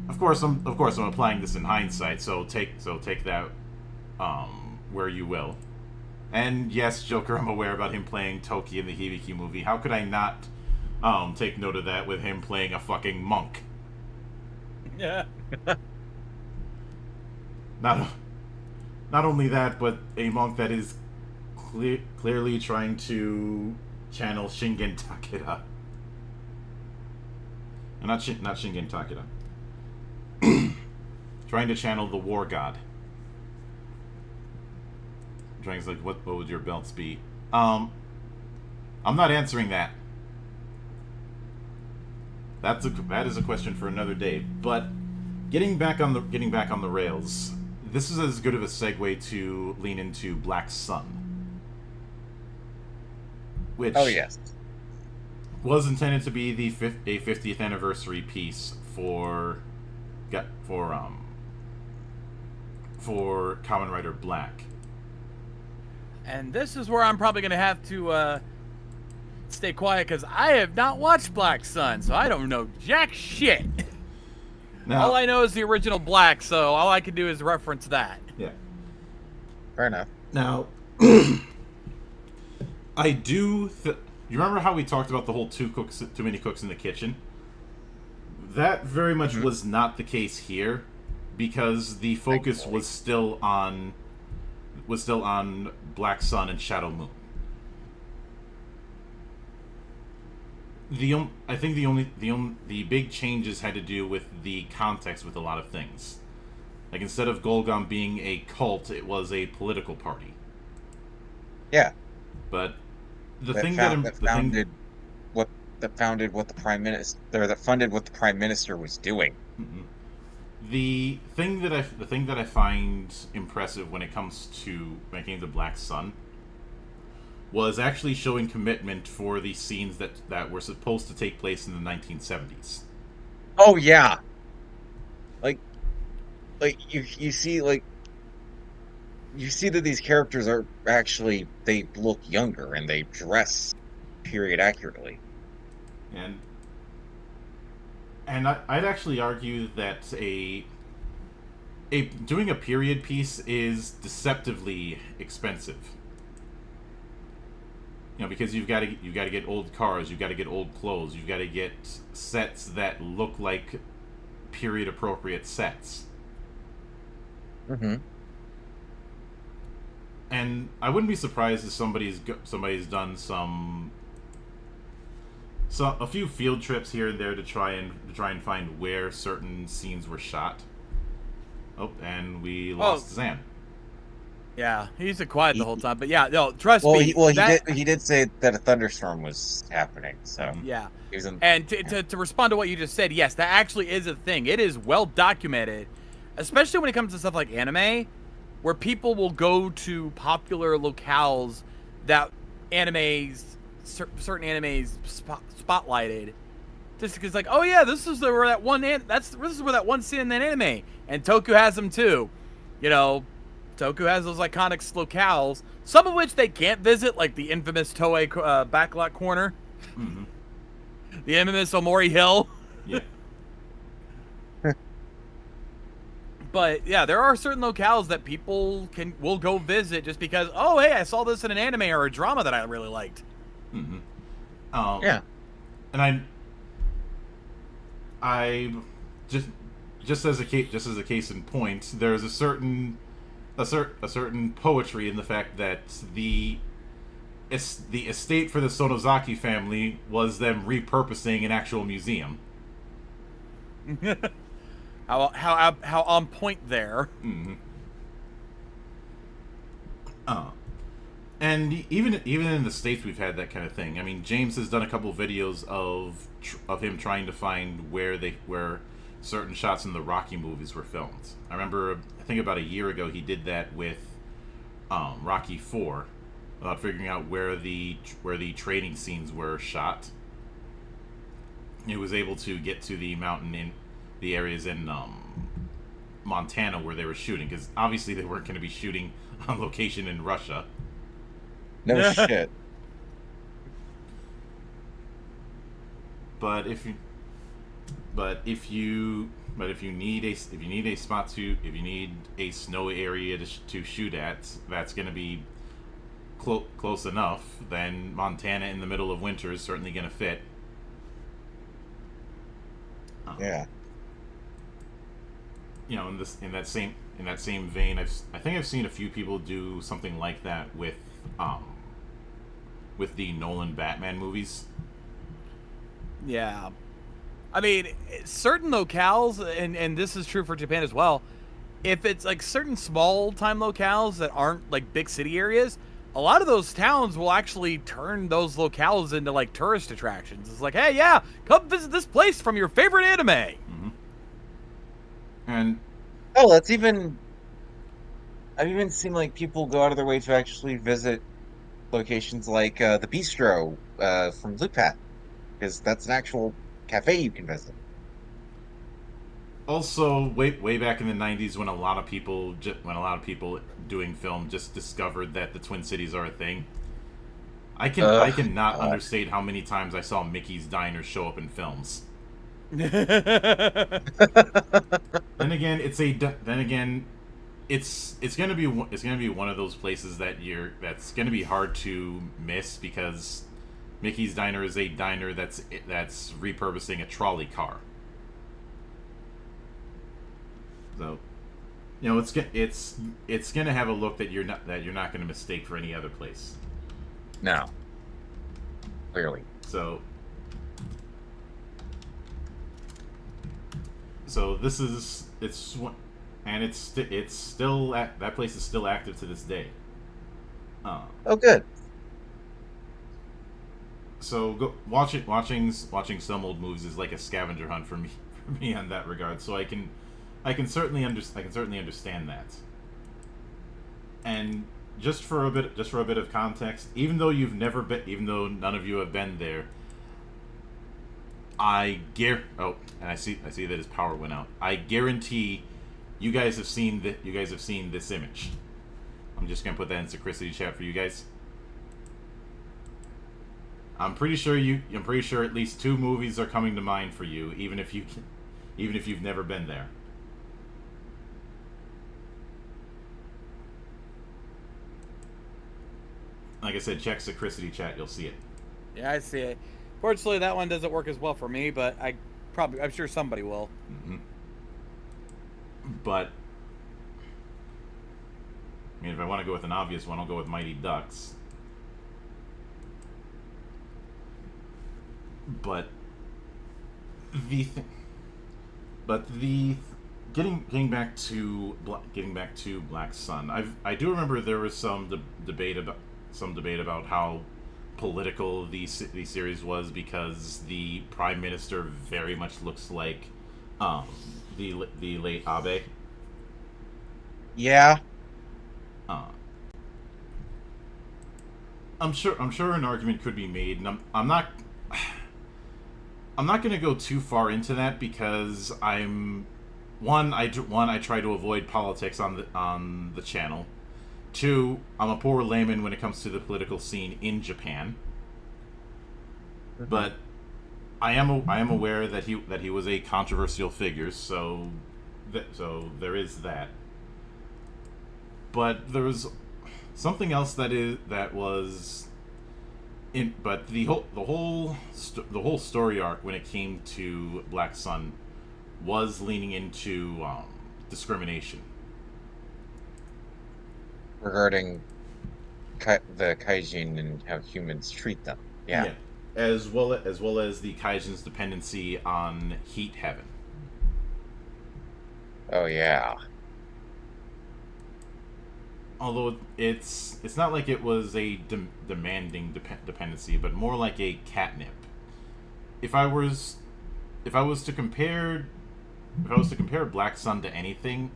Of course, I'm applying this in hindsight, so take that where you will. And yes, Joker, I'm aware about him playing Toki in the Hibiki movie. How could I not take note of that with him playing a fucking monk? Yeah. Not only that, but a monk that is clearly trying to channel Shingen Takeda. Not Shingen Takeda. Trying to channel the war god. Trying to like, what would your belts be? I'm not answering that. That is a question for another day. But getting back on the rails, this is as good of a segue to lean into Black Sun, which was intended to be a 50th anniversary piece for Kamen Rider Black. And this is where I'm probably gonna have to stay quiet because I have not watched Black Sun, so I don't know jack shit. Now, all I know is the original Black, so all I can do is reference that. Yeah. Fair enough. Now, I do. You remember how we talked about the whole too many cooks in the kitchen? That very much was not the case here, because the focus was still on Black Sun and Shadow Moon. I think the big changes had to do with the context with a lot of things. Like, instead of Golgam being a cult, it was a political party. Yeah. But that funded what the prime minister was doing. Mm-hmm. The thing that I find impressive when it came to Black Sun was actually showing commitment for the scenes that were supposed to take place in the 1970s. Oh yeah. Like you see that these characters are actually, they look younger and they dress period accurately. And I'd actually argue that doing a period piece is deceptively expensive. You know, because you've got to get old cars, you've got to get old clothes, you've got to get sets that look like period appropriate sets. Mm-hmm. And I wouldn't be surprised if somebody's done a few field trips here and there to try and find where certain scenes were shot. Oh, and we lost Zan. Yeah, he's been quiet the whole time. But yeah, no, trust Well, me. he did say that a thunderstorm was happening. So Yeah. he was in, And to respond to what you just said, yes, that actually is a thing. It is well documented, especially when it comes to stuff like anime, where people will go to popular locales that certain animes spotlighted, just because like, oh yeah, this is where that this is where that one scene in that anime, and Toku has them too. You know, Toku has those iconic locales, some of which they can't visit, like the infamous Toei backlot corner. Mm-hmm. The infamous Omori Hill. Yeah. But yeah, there are certain locales that people will go visit just because, oh hey, I saw this in an anime or a drama that I really liked. Mm-hmm. yeah. And I just as a case in point, there's a certain poetry in the fact that the estate for the Sonozaki family was them repurposing an actual museum. How on point there. Mm-hmm. And even in the States, we've had that kind of thing. I mean, James has done a couple videos of him trying to find where certain shots in the Rocky movies were filmed. I think about a year ago he did that with Rocky 4, about figuring out where the training scenes were shot. He was able to get to the mountain in the areas in Montana where they were shooting, because obviously they weren't going to be shooting on location in Russia. No shit. But if you need a snow area to shoot at, that's going to be close enough, then Montana in the middle of winter is certainly going to fit. Yeah. You know, in that same vein, I think I've seen a few people do something like that with the Nolan Batman movies. Yeah. I mean, certain locales, and this is true for Japan as well, if it's like certain small time locales that aren't like big city areas, a lot of those towns will actually turn those locales into like tourist attractions. It's like, hey, yeah, come visit this place from your favorite anime. Mm-hmm. And I've even seen like people go out of their way to actually visit locations like the Bistro from Loop Hat, because that's an actual cafe you can visit. also, way back in the '90s, when a lot of people doing film just discovered that the Twin Cities are a thing, I cannot understate how many times I saw Mickey's Diner show up in films. Then again, it's gonna be one of those places that's gonna be hard to miss, because Mickey's Diner is a diner that's repurposing a trolley car. So, you know, it's gonna have a look that you're not gonna mistake for any other place. No. Clearly. So this is it's still that place is still active to this day. Oh, good. So watching some old movies is like a scavenger hunt for me on that regard. So I can certainly understand that. And just for a bit of context, even though none of you have been there, and I see that his power went out. I guarantee you guys have seen this image. I'm just gonna put that in Synchronicity chat for you guys. I'm pretty sure at least 2 movies are coming to mind for you, even if you've never been there. Like I said, check Synchronicity chat, you'll see it. Yeah, I see it. Fortunately, that one doesn't work as well for me, but I'm sure somebody will. Mm-hmm. But I mean, if I want to go with an obvious one, I'll go with Mighty Ducks. But the getting back to Black Sun, I do remember there was some debate about how political the series was, because the prime minister very much looks like the late Abe. Yeah. Uh, I'm sure an argument could be made, and I'm not going to go too far into that, because I try to avoid politics on the channel. Two, I'm a poor layman when it comes to the political scene in Japan. Mm-hmm. But I am aware that he was a controversial figure, so there is that. But there was something else that was in. But the whole story arc when it came to Black Sun was leaning into discrimination regarding the Kaijin and how humans treat them. Yeah. As well as the Kaijin's dependency on heat heaven. Oh yeah. Although it's not like it was a demanding dependency, but more like a catnip. If I was to compare Black Sun to anything,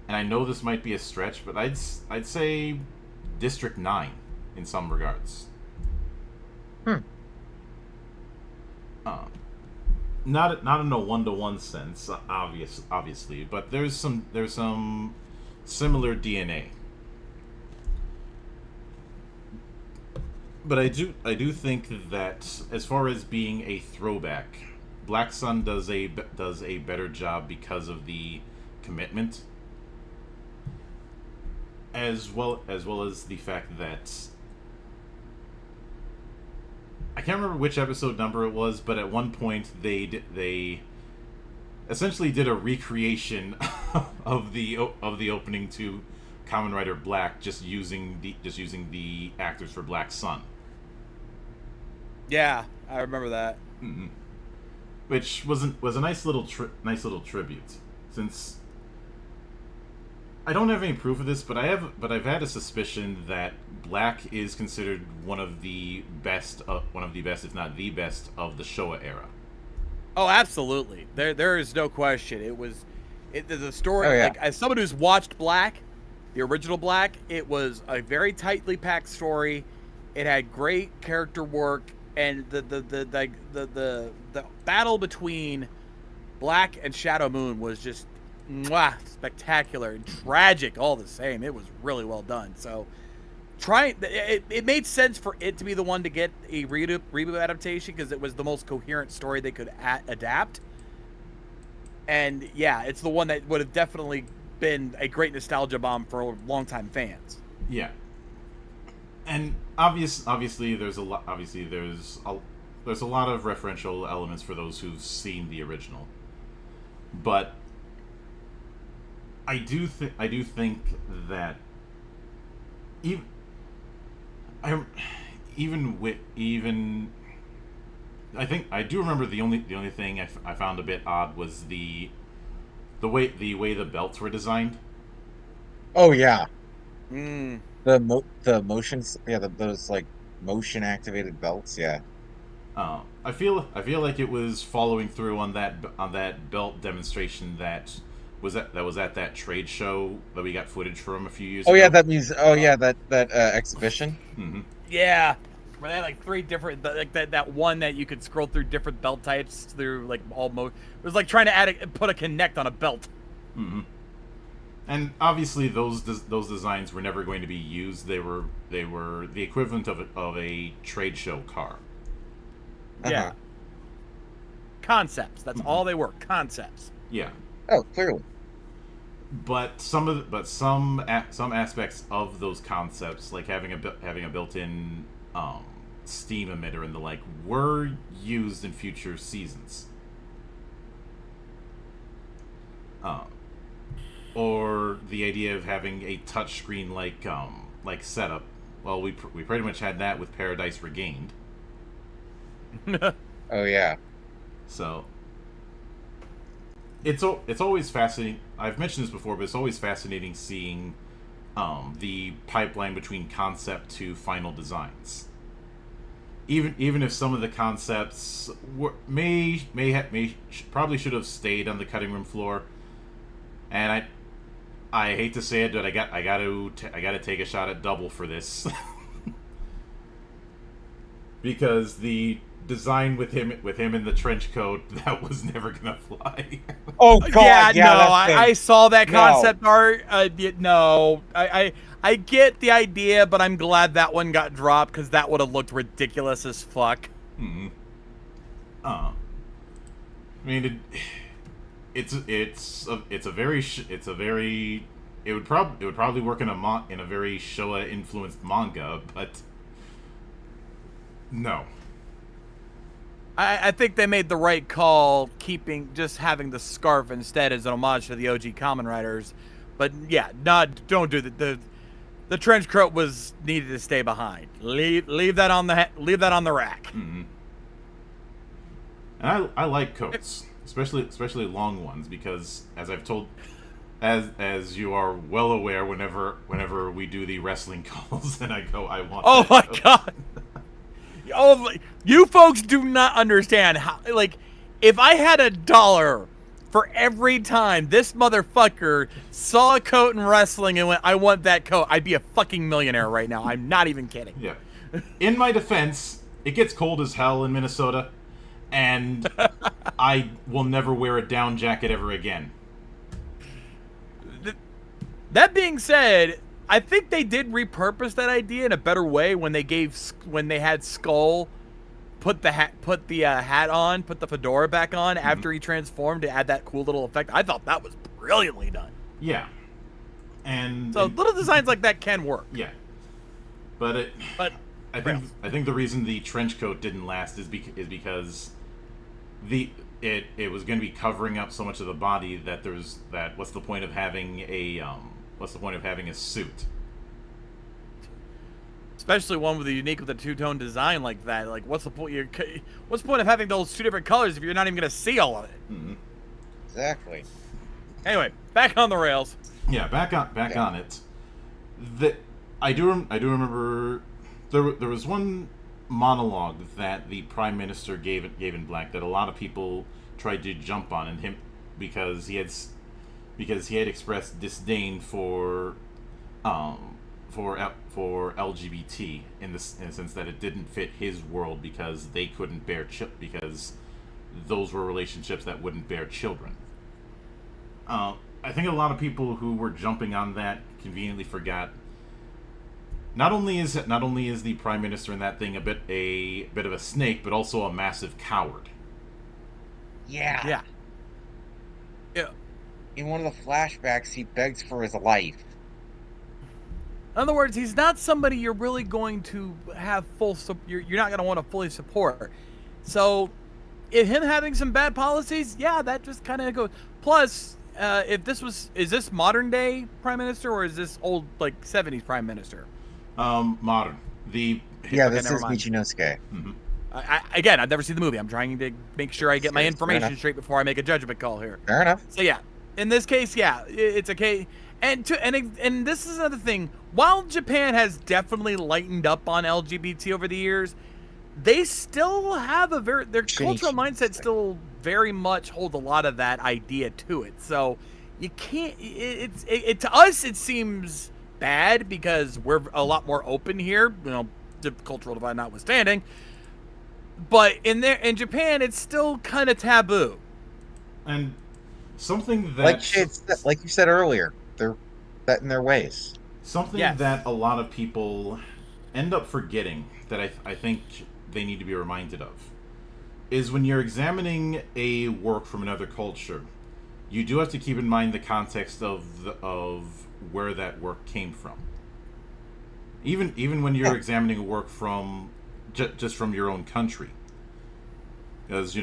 and I know this might be a stretch, but I'd say District 9 in some regards. Not in a one-to-one sense, obviously, but there's some similar DNA. But I do think that as far as being a throwback, Black Sun does a better job because of the commitment, as well as the fact that I can't remember which episode number it was, but at one point they essentially did a recreation of the opening to Kamen Rider Black, just using the actors for Black Sun. Yeah, I remember that. Mm-hmm. Which was a nice little tribute. Since I don't have any proof of this, but I've had a suspicion that Black is considered one of the best, if not the best, of the Showa era. Oh, absolutely. There is no question. The story. Oh, yeah. Like, as someone who's watched Black, the original Black, it was a very tightly packed story. It had great character work, and the battle between Black and Shadow Moon was just spectacular and tragic all the same. It was really well done. So it made sense for it to be the one to get a reboot adaptation, because it was the most coherent story they could adapt. And yeah, it's the one that would have definitely been a great nostalgia bomb for longtime fans. Yeah. And obviously there's a lot of referential elements for those who've seen the original. But I do think that I do remember the only thing I found a bit odd was the way the belts were designed. Oh yeah. The motions, those like motion activated belts, yeah. I feel like it was following through on that belt demonstration that was at that trade show that we got footage from a few years ago. Yeah, that exhibition. Mm-hmm. Yeah, where they had like three different, like that one that you could scroll through different belt types through like it was like trying to put a Connect on a belt. Mm-hmm. And obviously those designs were never going to be used. They were the equivalent of a trade show car. Yeah. Concepts. That's all they were. Concepts. Yeah. Oh, clearly. But some aspects of those concepts, like having a built-in steam emitter and the like, were used in future seasons. Or the idea of having a touchscreen like setup. Well, we pretty much had that with Paradise Regained. Oh yeah. So it's always fascinating. I've mentioned this before, but it's always fascinating seeing the pipeline between concept to final designs. Even if some of the concepts probably should have stayed on the cutting room floor, and I hate to say it, but I got to take a shot at Double for this. Because the design with him in the trench coat, that was never gonna fly. Oh God! Yeah, no, I saw that concept art. No, I get the idea, but I'm glad that one got dropped because that would have looked ridiculous as fuck. Hmm. I mean, it would probably work in a very Showa influenced manga, but no. I think they made the right call, having the scarf instead as an homage to the OG Kamen Riders. But yeah, don't do the trench coat was needed to stay behind. Leave that on the rack. Mm-hmm. And I like coats, especially long ones, because as you are well aware, whenever we do the wrestling calls, and I want. Oh my coat. God. Oh, you folks do not understand how, like, if I had $1 for every time this motherfucker saw a coat in wrestling and went, I want that coat, I'd be a fucking millionaire right now. I'm not even kidding. Yeah. In my defense, it gets cold as hell in Minnesota, and I will never wear a down jacket ever again. That being said, I think they did repurpose that idea in a better way when they had Skull put the hat on, put the fedora back on after he transformed to add that cool little effect. I thought that was brilliantly done. Yeah, and little designs like that can work. Yeah, but I think the reason the trench coat didn't last is because it was going to be covering up so much of the body that what's the point of having a suit? Especially one with a two-tone design like that. Like, what's the point? What's the point of having those two different colors if you're not even going to see all of it? Mm-hmm. Exactly. Anyway, back on the rails. Yeah, back on it. I do remember there was one monologue that the Prime Minister gave in Black that a lot of people tried to jump on, and him because he had expressed disdain for LGBT in the sense that it didn't fit his world because they couldn't because those were relationships that wouldn't bear children. I think a lot of people who were jumping on that conveniently forgot. Not only is the Prime Minister in that thing a bit of a snake, but also a massive coward. Yeah. Yeah. In one of the flashbacks, he begs for his life. In other words, he's not somebody you're really going to have you're not going to want to fully support. So, if him having some bad policies, yeah, that just kind of goes. Plus, is this modern day Prime Minister or is this old, like, 70s Prime Minister? Modern. This is Michinosuke. Mm-hmm. Again, I've never seen the movie. I'm trying to make sure I get my information straight before I make a judgment call here. Fair enough. So yeah, in this case, yeah, it's okay. And this is another thing. While Japan has definitely lightened up on LGBT over the years, they still have their cultural mindset still very much holds a lot of that idea to it. So you can't. To us, it seems bad because we're a lot more open here. The cultural divide notwithstanding. But in Japan, it's still kind of taboo. And something that, like you said earlier, they're set in their ways. Something that a lot of people end up forgetting that I think they need to be reminded of is when you're examining a work from another culture, you do have to keep in mind the context of where that work came from. Even when you're examining a work from just from your own country, because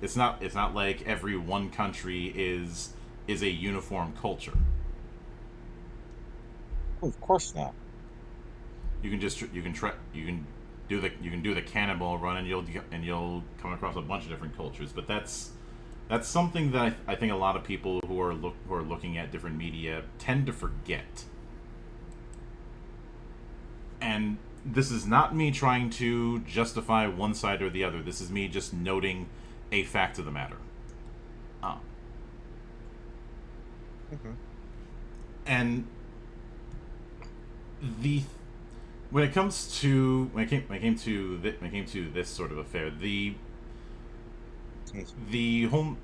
it's not like every one country is a uniform culture. Oh, of course not. You can do the cannonball run and you'll come across a bunch of different cultures, but that's That's something that I think a lot of people who are looking at different media tend to forget. And this is not me trying to justify one side or the other. This is me just noting a fact of the matter. And the when it comes to when it came to this sort of affair, the home,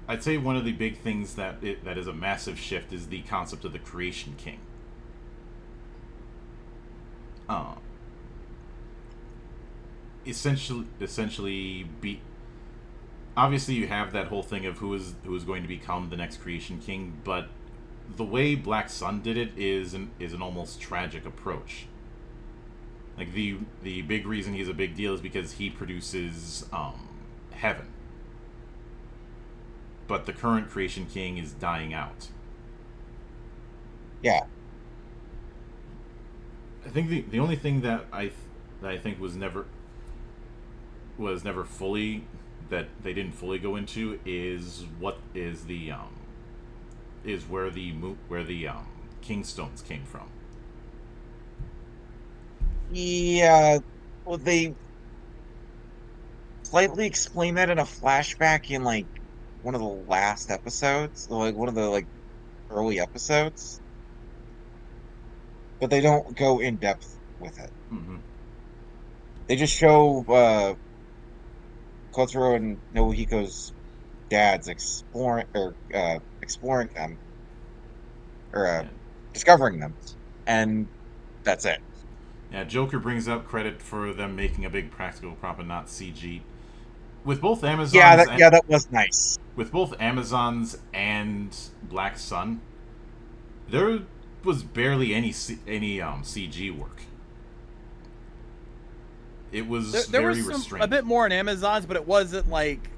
I'd say one of the big things that is a massive shift is the concept of the Creation King. Essentially, obviously you have that whole thing of who is going to become the next Creation King, but the way Black Sun did it is an almost tragic approach. Like the big reason he's a big deal is because he produces heaven, but the current Creation King is dying out. Yeah. I think the only thing that I think was never fully, that they didn't fully go into, is what is the is where the Kingstones came from. Yeah. Well, they slightly explain that in a flashback in like one of the last episodes, like one of the like early episodes, but they don't go in depth with it. Mm-hmm. They just show Kotaro and Nobuhiko's dads exploring them, or Yeah. discovering them, and that's it. Yeah, Joker brings up credit for them making a big practical prop and not CG. With both Amazons, that was nice. With both Amazons and Black Sun, there was barely any CG work. It was There very was restrained. a bit more in Amazons, but it wasn't like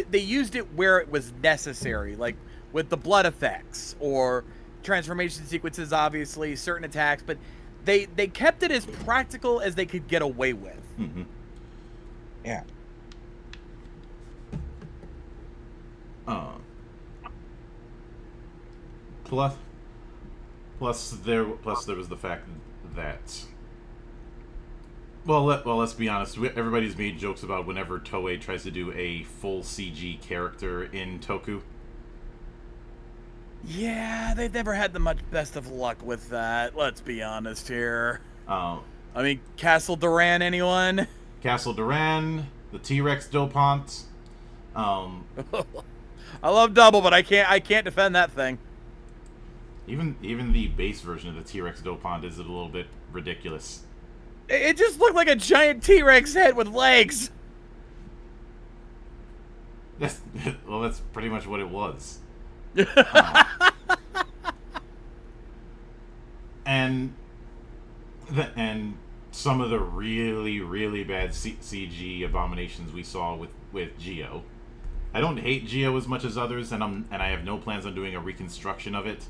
they used it where it was necessary, like with the blood effects or transformation sequences, obviously certain attacks, but they kept it as practical as they could get away with. Mm-hmm. Yeah. Plus there was the fact that, let's be honest. Everybody's made jokes about whenever Toei tries to do a full CG character in Toku. Yeah, they've never had the best of luck with that. Let's be honest here. I mean, Castle Duran, anyone? Castle Duran, the T-Rex Dopont. I love Double, but I can't defend that thing. Even the base version of the T-Rex Dopont is a little bit ridiculous. It just looked like a giant T-Rex head with legs. That's pretty much what it was. And some of the really, really bad CG abominations we saw with Geo. I don't hate Geo as much as others, and I have no plans on doing a reconstruction of it.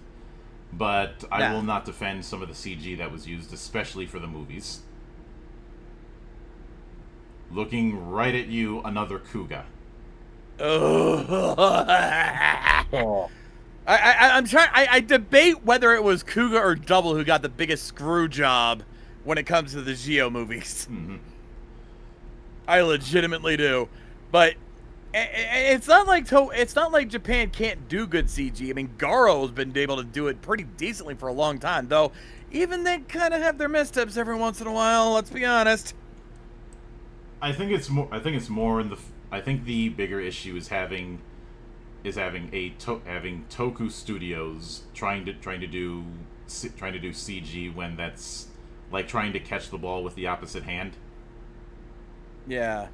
But I will not defend some of the CG that was used, especially for the movies. Looking right at you, another Kuga. Oh. I'm trying. I debate whether it was Kuga or Double who got the biggest screw job when it comes to the Geo movies. Mm-hmm. I legitimately do, but it's not like Japan can't do good CG. I mean, Garo's been able to do it pretty decently for a long time, though. Even they kind of have their missteps every once in a while. Let's be honest. I think it's more in the. I think the bigger issue is having Toku Studios trying to do CG when that's like trying to catch the ball with the opposite hand. Yeah.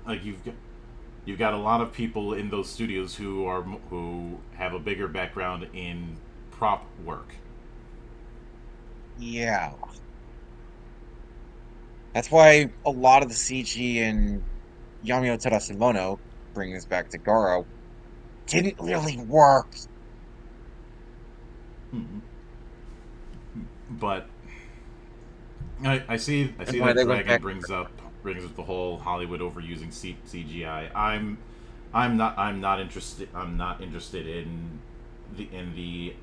Like you've got a lot of people in those studios who have a bigger background in prop work. Yeah. That's why a lot of the CG in Yamio Terasumono, bringing us back to Garo, didn't really work. Mm-hmm. But I see that why they went Dragon back- brings up brings up the whole Hollywood overusing CGI. I'm not interested. I'm not interested in the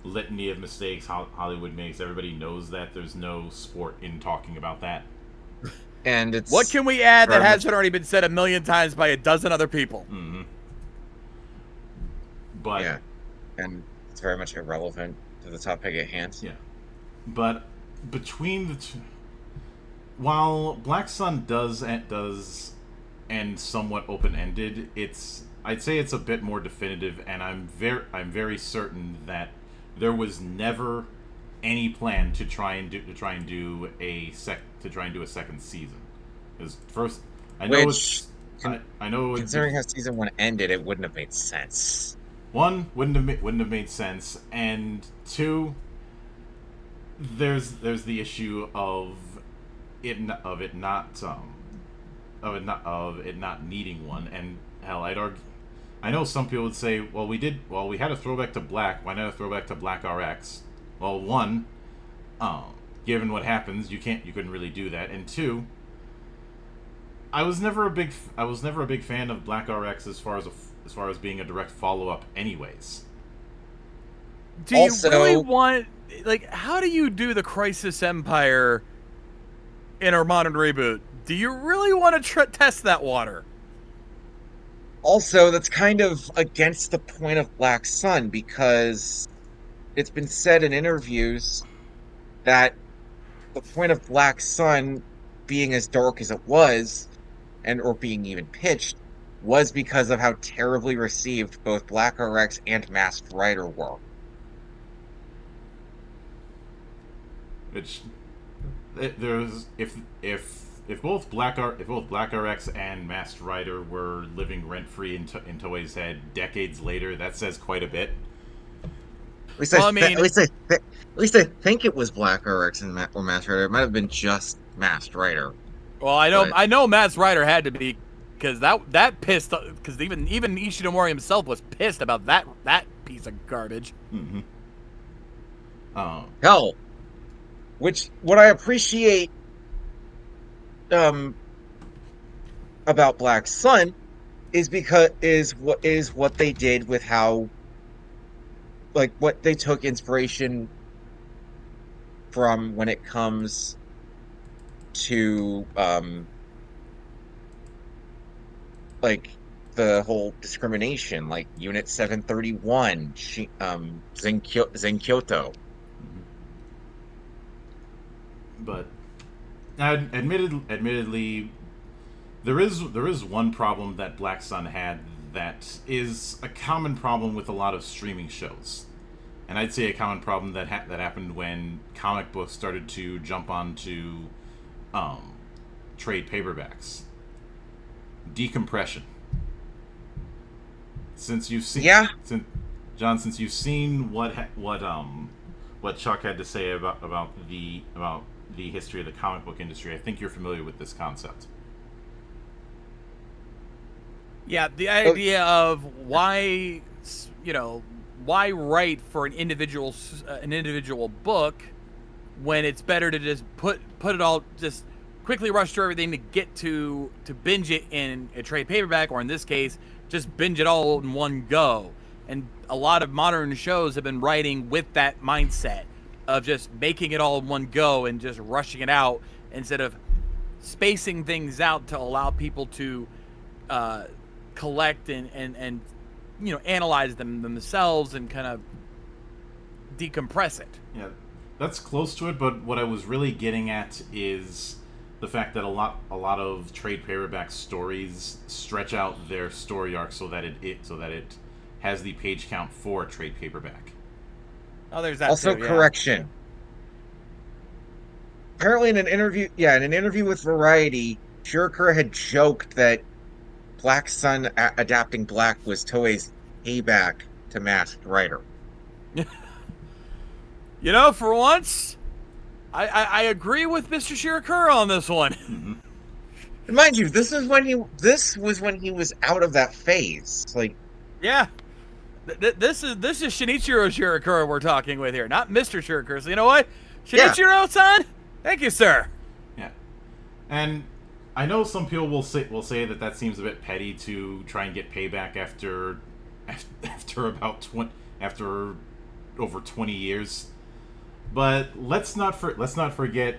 litany of mistakes Hollywood makes. Everybody knows that. There's no sport in talking about that. And it's What can we add that very hasn't already been said a million times by a dozen other people? Mm-hmm. But yeah, and it's very much irrelevant to the topic at hand. yeah, but between the two, while Black Sun does end somewhat open ended, I'd say it's a bit more definitive, and I'm very certain that there was never any plan to try and do a second season. Because first, I know I know Considering how season 1 ended, it wouldn't have made sense. One, wouldn't have made sense, and two, there's the issue of it not needing one. And hell, I'd argue, I know some people would say, we had a throwback to Black, why not a throwback to Black RX? Well, one, given what happens, you couldn't really do that, and two, I was never a big fan of Black RX as far as being a direct follow-up anyways. Do you really want, how do you do the Crisis Empire in our modern reboot? Do you really want to test that water? Also, that's kind of against the point of Black Sun, because it's been said in interviews that the point of Black Sun being as dark as it was, or being even pitched, was because of how terribly received both Black RX and Masked Rider were. If both Black RX and Masked Rider were living rent free in Toei's head decades later, that says quite a bit. At least I think it was Black RX or Masked Rider. It might have been just Masked Rider. Well, I know Masked Rider had to be, because that pissed, because even Ishinomori himself was pissed about that piece of garbage. Mm-hmm. Hell, what I appreciate about Black Sun is what they did with how, what they took inspiration from when it comes to the whole discrimination, like Unit 731, Zenkyoto. But admittedly, there is one problem that Black Sun had that is a common problem with a lot of streaming shows, and I'd say a common problem that happened when comic books started to jump onto trade paperbacks. Decompression. Since you've seen, John, since you've seen what Chuck had to say about the history of the comic book industry, I think you're familiar with this concept. Yeah, the idea of why write for an individual book when it's better to just put it all, just quickly rush through everything to get to binge it in a trade paperback, or in this case, just binge it all in one go. And a lot of modern shows have been writing with that mindset of just making it all in one go and just rushing it out, instead of spacing things out to allow people to collect and analyze them themselves and kind of decompress it. Yeah, that's close to it, but what I was really getting at is the fact that a lot of trade paperback stories stretch out their story arc so that it has the page count for a trade paperback. Oh, there's that also too, yeah. Correction. Apparently, in an interview with Variety, Shirker had joked that Black Sun adapting Black was Toei's payback to Masked Rider. For once, I agree with Mr. Shirakura on this one. Mm-hmm. And mind you, this was when he was out of that phase. Yeah. This is Shinichiro Shirakura we're talking with here, not Mr. Shirakura. So you know what? Shinichiro-san, thank you, sir. Yeah. And I know some people will say that seems a bit petty to try and get payback after after over 20 years. But let's not forget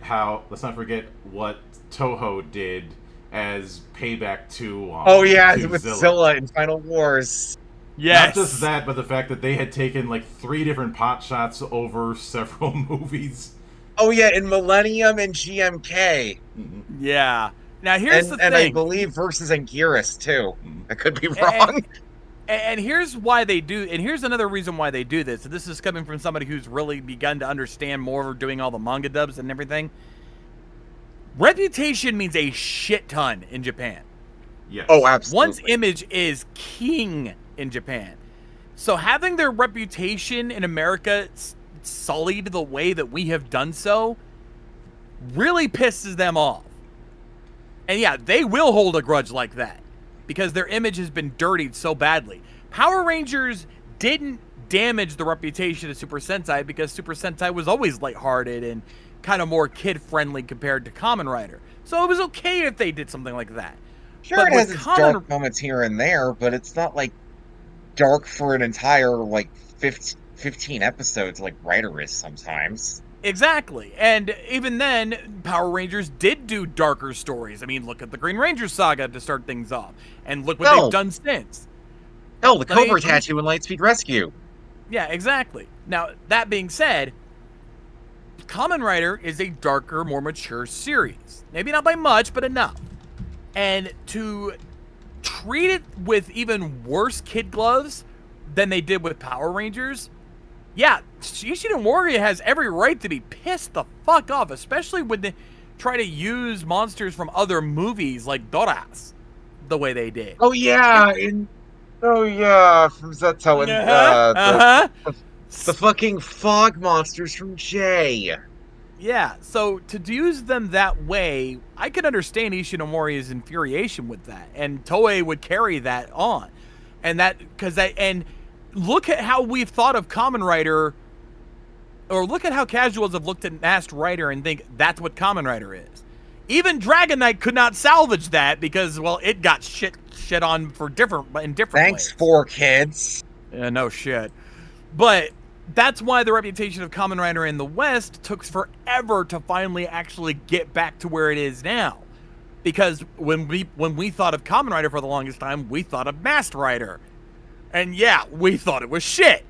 what Toho did as payback to to with Zilla. Zilla in Final Wars. Yes. Not just that, but the fact that they had taken like 3 different pot shots over several movies. Oh yeah, in Millennium and GMK. Mm-hmm. Yeah. Now here's the thing. And I believe versus Anguirus too. Mm-hmm. I could be wrong. And here's why they do, and here's another reason why they do this. And this is coming from somebody who's really begun to understand more of doing all the manga dubs and everything. Reputation means a shit ton in Japan. Yes. Oh, absolutely. One's image is king in Japan. So having their reputation in America sullied the way that we have done so really pisses them off. And yeah, they will hold a grudge like that because their image has been dirtied so badly. Power Rangers didn't damage the reputation of Super Sentai because Super Sentai was always lighthearted and kind of more kid-friendly compared to Kamen Rider. So it was okay if they did something like that. Sure, But it has with its Kamen- dark moments here and there, but it's not like dark for an entire like 15 episodes like Rider is sometimes. Exactly. And even then, Power Rangers did do darker stories. I mean, look at the Green Ranger saga to start things off. And look what they've done since. Oh, the Let me- Cobra tattoo in Lightspeed Rescue. Yeah, exactly. Now, that being said, Kamen Rider is a darker, more mature series. Maybe not by much, but enough. And to treat it with even worse kid gloves than they did with Power Rangers, yeah, Ishida Moria has every right to be pissed the fuck off, especially when they try to use monsters from other movies like Doras the way they did. Oh yeah, from Zetto and the fucking fog monsters from J. Yeah, so to use them that way, I could understand Ishida Moria's infuriation with that, and Toei would carry that on, and look at how we've thought of Kamen Rider, or look at how casuals have looked at Masked Rider and think that's what Kamen Rider is. Even Dragon Knight could not salvage that because, well, it got shit on in different Thanks, ways. 4Kids. No shit. But that's why the reputation of Kamen Rider in the West took forever to finally actually get back to where it is now. Because when we thought of Kamen Rider for the longest time, we thought of Masked Rider. And yeah, we thought it was shit.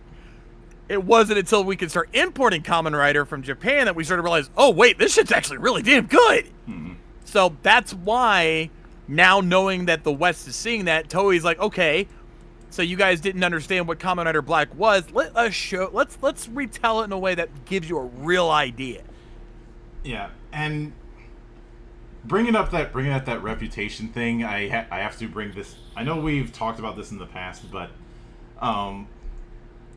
It wasn't until we could start importing Kamen Rider from Japan that we started to realize, oh wait, this shit's actually really damn good. Mm-hmm. So that's why now knowing that the West is seeing that, Toei's like, okay, so you guys didn't understand what Kamen Rider Black was. Let's retell it in a way that gives you a real idea. Yeah, and bringing up that reputation thing, I have to bring this. I know we've talked about this in the past, but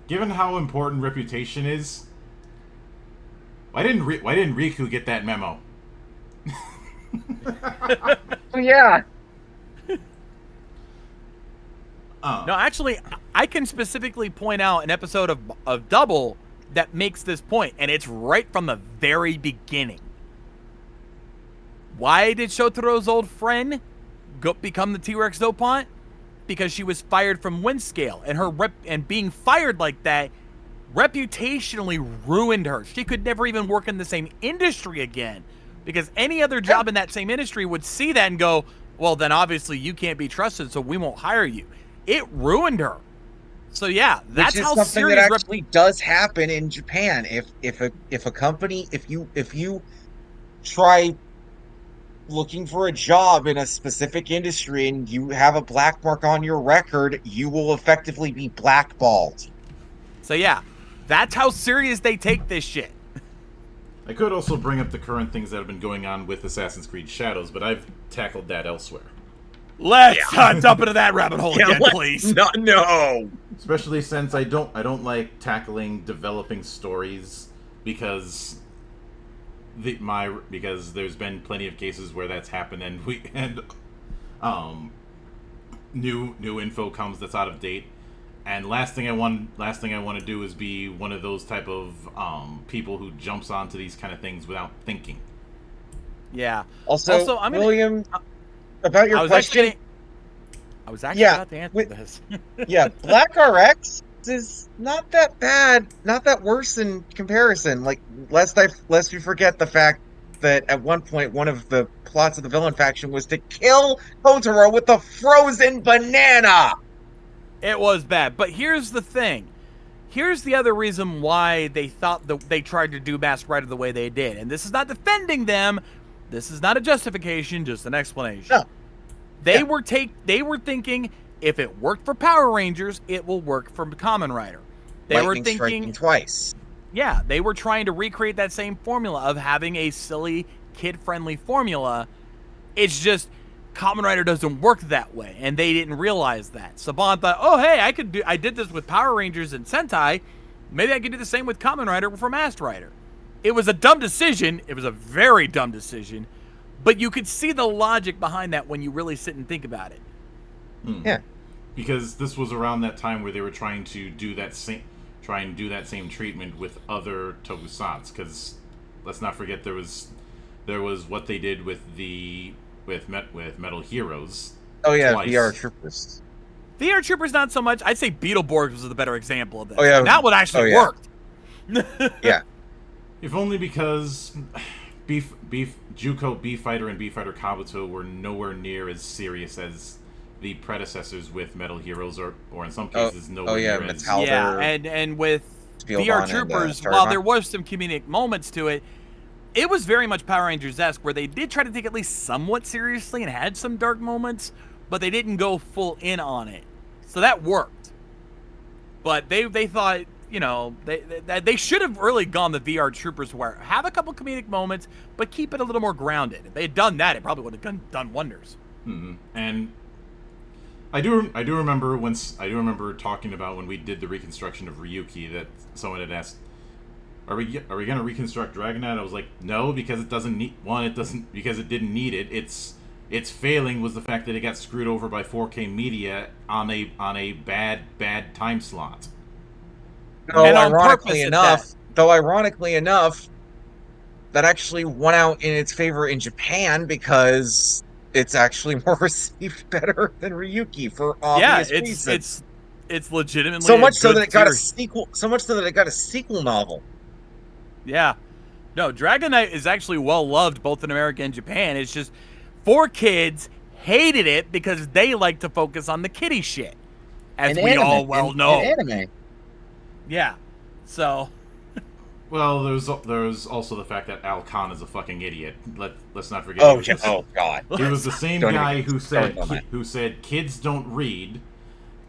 given how important reputation is, why didn't Riku get that memo? Oh yeah. No, actually, I can specifically point out an episode of Double that makes this point, and it's right from the very beginning. Why did Shotaro's old friend become the T-Rex Dopant? Because she was fired from Windscale, and being fired like that reputationally ruined her. She could never even work in the same industry again, because any other job in that same industry would see that and go, well, then obviously you can't be trusted, so we won't hire you. It ruined her. So yeah, that's Which is how something serious that actually does happen in Japan. If a company, if you try looking for a job in a specific industry and you have a black mark on your record, you will effectively be blackballed. So yeah, that's how serious they take this shit. I could also bring up the current things that have been going on with Assassin's Creed Shadows, but I've tackled that elsewhere. Let's jump into that rabbit hole again, please. No. Especially since I don't like tackling developing stories because there's been plenty of cases where that's happened and new info comes that's out of date. And last thing I want to do is be one of those type of people who jumps onto these kind of things without thinking. Yeah. Also I'm William, about your question. I was actually Yeah, about to answer with- this. Yeah, Black RX is not that bad, not that worse in comparison. Like, lest we forget the fact that at one point one of the plots of the villain faction was to kill Totoro with a frozen banana. It was bad. But here's the thing. Here's the other reason why they thought that they tried to do Masked Rider the way they did. And this is not defending them. This is not a justification, just an explanation. No. They were thinking if it worked for Power Rangers, it will work for Kamen Rider. They Lightning were thinking striking twice. Yeah, they were trying to recreate that same formula of having a silly, kid-friendly formula. It's just Kamen Rider doesn't work that way, and they didn't realize that. Saban thought, "Oh, hey, I did this with Power Rangers and Sentai. Maybe I could do the same with Kamen Rider for Masked Rider." It was a dumb decision. It was a very dumb decision, but you could see the logic behind that when you really sit and think about it. Yeah, because this was around that time where they were trying to do that same treatment with other tokusatsu. Because let's not forget there was what they did with Metal Heroes. Oh yeah, twice. VR Troopers. VR Troopers not so much. I'd say Beetleborgs was the better example of this. Oh, yeah. That one actually Oh, yeah. worked. Yeah. If only because Juko B-Fighter and B-Fighter Kabuto were nowhere near as serious as the predecessors with Metal Heroes, or in some cases nowhere yeah, near as... Metal- Yeah, Halberd, and with Spielbahn VR and, Troopers, Starman. while there was some comedic moments to it, it was very much Power Rangers-esque, where they did try to take it at least somewhat seriously and had some dark moments, but they didn't go full in on it. So that worked. But they thought, you know, they should have really gone the VR Troopers where have a couple comedic moments, but keep it a little more grounded. If they had done that, it probably would have done wonders. Mm-hmm. And I do remember talking about when we did the reconstruction of Ryuki that someone had asked, Are we going to reconstruct Dragonite? I was like, no, because it doesn't need because it didn't need it. Its failing was the fact that it got screwed over by 4K Media on a bad time slot. Though And on ironically purpose at enough, that actually won out in its favor in Japan because it's actually more received better than Ryuki for obvious reasons. It's legitimately So much so good that it got a series. sequel. So much so that it got a sequel novel. Yeah. No, Dragonite is actually well loved both in America and Japan. It's just 4Kids hated it because they like to focus on the kiddie shit, as we all well know. Anime. Yeah. So. Well, there's also the fact that Al Khan is a fucking idiot. Let's not forget. Oh yeah. Oh god. He was the same Don't guy even- who said don't know that. kids don't read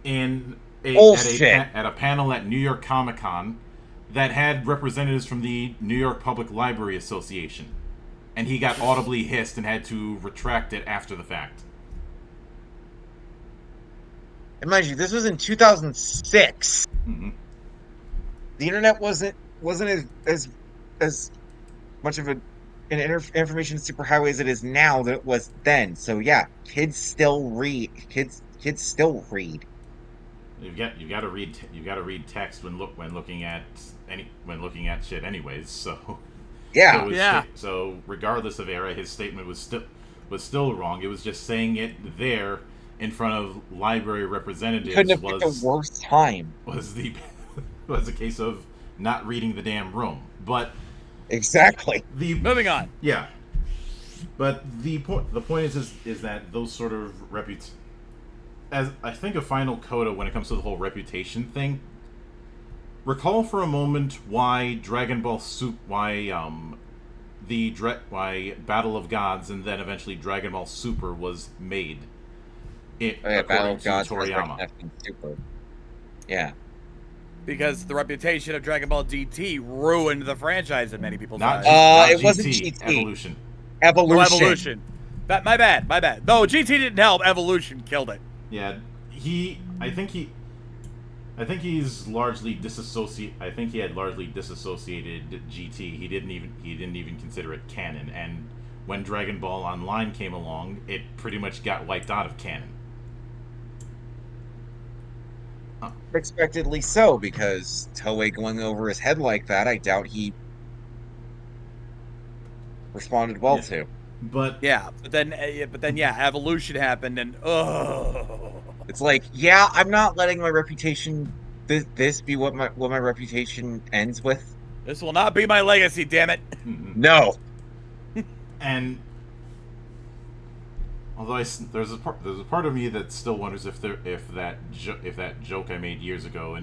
at Bullshit. a panel at New York Comic Con that had representatives from the New York Public Library Association, and he got audibly hissed and had to retract it after the fact. And mind you, this was in 2006. Mm-hmm. The internet wasn't as much of an information superhighway as it is now that it was then. So yeah, kids still read. Kids still read. You've got to read text when looking at shit anyways. So Yeah. So regardless of era, his statement was still wrong. It was just saying it there in front of library representatives Couldn't have picked a worse time. was a case of not reading the damn room. But Exactly. Moving on. Yeah. But the point is that those sort of as I think of Final Coda when it comes to the whole reputation thing. Recall for a moment why Dragon Ball Super, why Battle of Gods and then eventually Dragon Ball Super was made. Battle of Gods, Toriyama. Resurrection, Super. Yeah. Because the reputation of Dragon Ball GT ruined the franchise in many people's Not eyes. It wasn't GT. Evolution. Evolution. My bad. No, GT didn't help. Evolution killed it. Yeah, I think he's largely disassociated. I think he had largely disassociated GT. He didn't even consider it canon. And when Dragon Ball Online came along, it pretty much got wiped out of canon. Expectedly so, because Toei going over his head like that, I doubt he responded well to. But Yeah, but then yeah, evolution happened, and It's like, yeah, I'm not letting my reputation this be what my reputation ends with. this will not be my legacy. Damn it! No. and although there's a part of me that still wonders if that joke I made years ago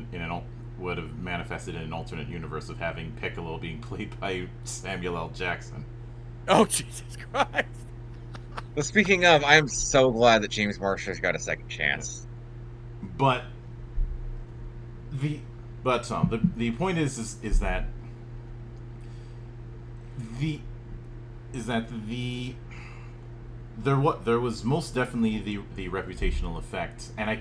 would have manifested in an alternate universe of having Piccolo being played by Samuel L. Jackson. Oh Jesus Christ! But speaking of, I am so glad that James Marshall's got a second chance. But the point is that there was most definitely the reputational effect, and I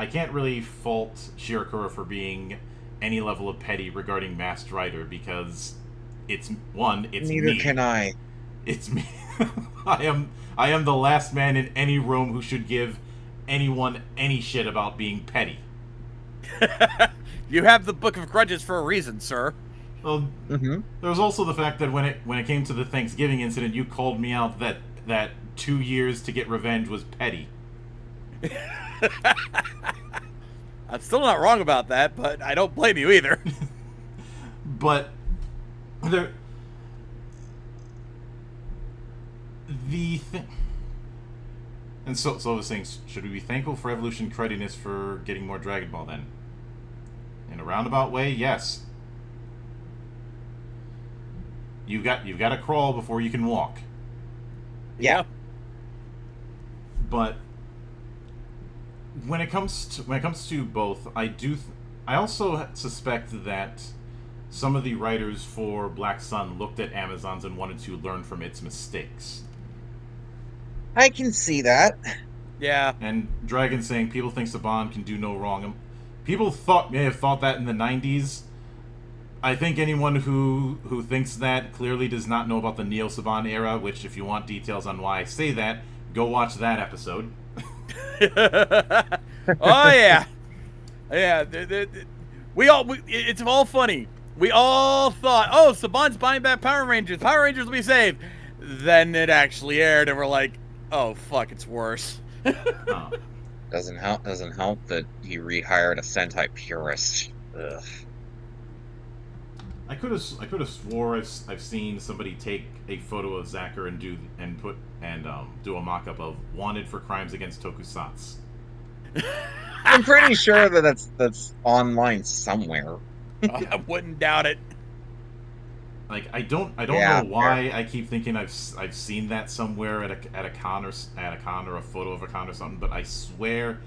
can't really fault Shirakura for being any level of petty regarding Masked Rider, because it's Neither me. can I. It's me. I am the last man in any room who should give anyone any shit about being petty. You have the Book of Grudges for a reason, sir. Well, there was also the fact that when it came to the Thanksgiving incident, you called me out that 2 years to get revenge was petty. I'm still not wrong about that, but I don't blame you either. But and so I was saying, should we be thankful for Evolution crudiness for getting more Dragon Ball then? In a roundabout way, yes. You've got to crawl before you can walk. Yeah. But when it comes to both, I also suspect that some of the writers for Black Sun looked at Amazons and wanted to learn from its mistakes. I can see that. Yeah. And Dragon saying people think Saban can do no wrong. People may have thought that in the 90s. I think anyone who thinks that clearly does not know about the Neo Saban era, which, if you want details on why I say that, go watch that episode. Oh yeah. Yeah, it's all funny. We all thought, oh, Saban's buying back Power Rangers. Power Rangers will be saved. Then it actually aired, and we're like, oh fuck, it's worse. Oh. Doesn't help that he rehired a Sentai purist. Ugh. I could have swore I've seen somebody take a photo of Zacher and do a mock-up of wanted for crimes against Tokusatsu. I'm pretty sure that's online somewhere. I wouldn't doubt it. Like I don't Yeah, know why I keep thinking I've seen that somewhere at a con or a photo of a con or something, but I swear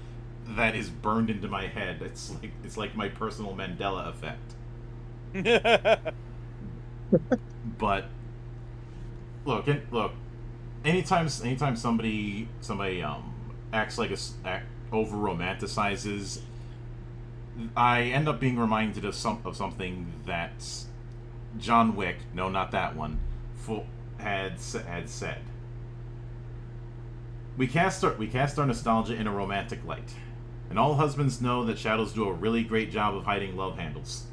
that is burned into my head. It's like my personal Mandela effect. But look, anytime somebody acts over romanticizes, I end up being reminded of something that John Wick, no, not that one, had said. We cast our nostalgia in a romantic light, and all husbands know that shadows do a really great job of hiding love handles.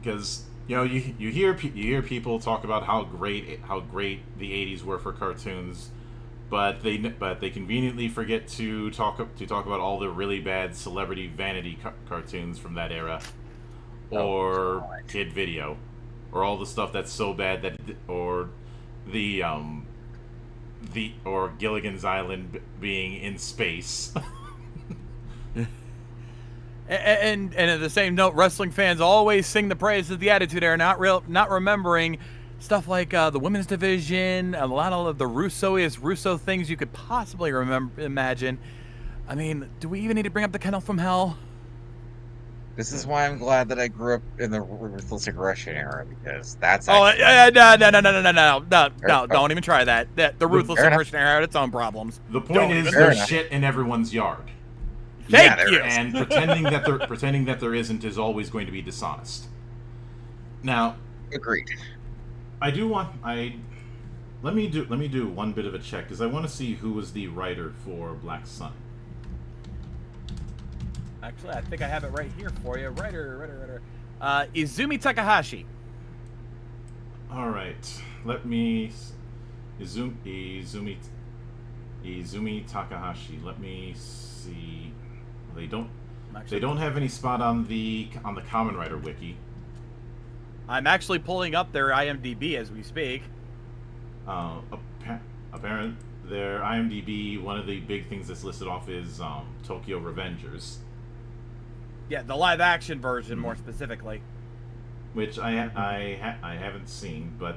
Because you hear people talk about how great the 80s were for cartoons, but they conveniently forget to talk about all the really bad celebrity vanity cartoons from that era, or Kid Video, or all the stuff that's so bad that or Gilligan's Island being in space. And at the same note, wrestling fans always sing the praises of the Attitude Era, not remembering stuff like the women's division, a lot of the Russo things you could possibly imagine. I mean, do we even need to bring up the Kennel from Hell? This is why I'm glad that I grew up in the Ruthless Aggression era, because that's No, don't even try that. The Ruthless Aggression era had its own problems. The point is, there's shit in everyone's yard. Thank you. And pretending that there isn't is always going to be dishonest. Now, agreed. let me do one bit of a check, because I want to see who was the writer for Black Sun. Actually, I think I have it right here for you. Writer. Izumi Takahashi. All right. Let me Izumi Takahashi. Let me see. They don't have any spot on the Kamen Rider wiki. I'm actually pulling up their IMDb as we speak. Apparent their IMDb, one of the big things that's listed off is Tokyo Revengers. Yeah, the live action version more specifically. Which I haven't seen, but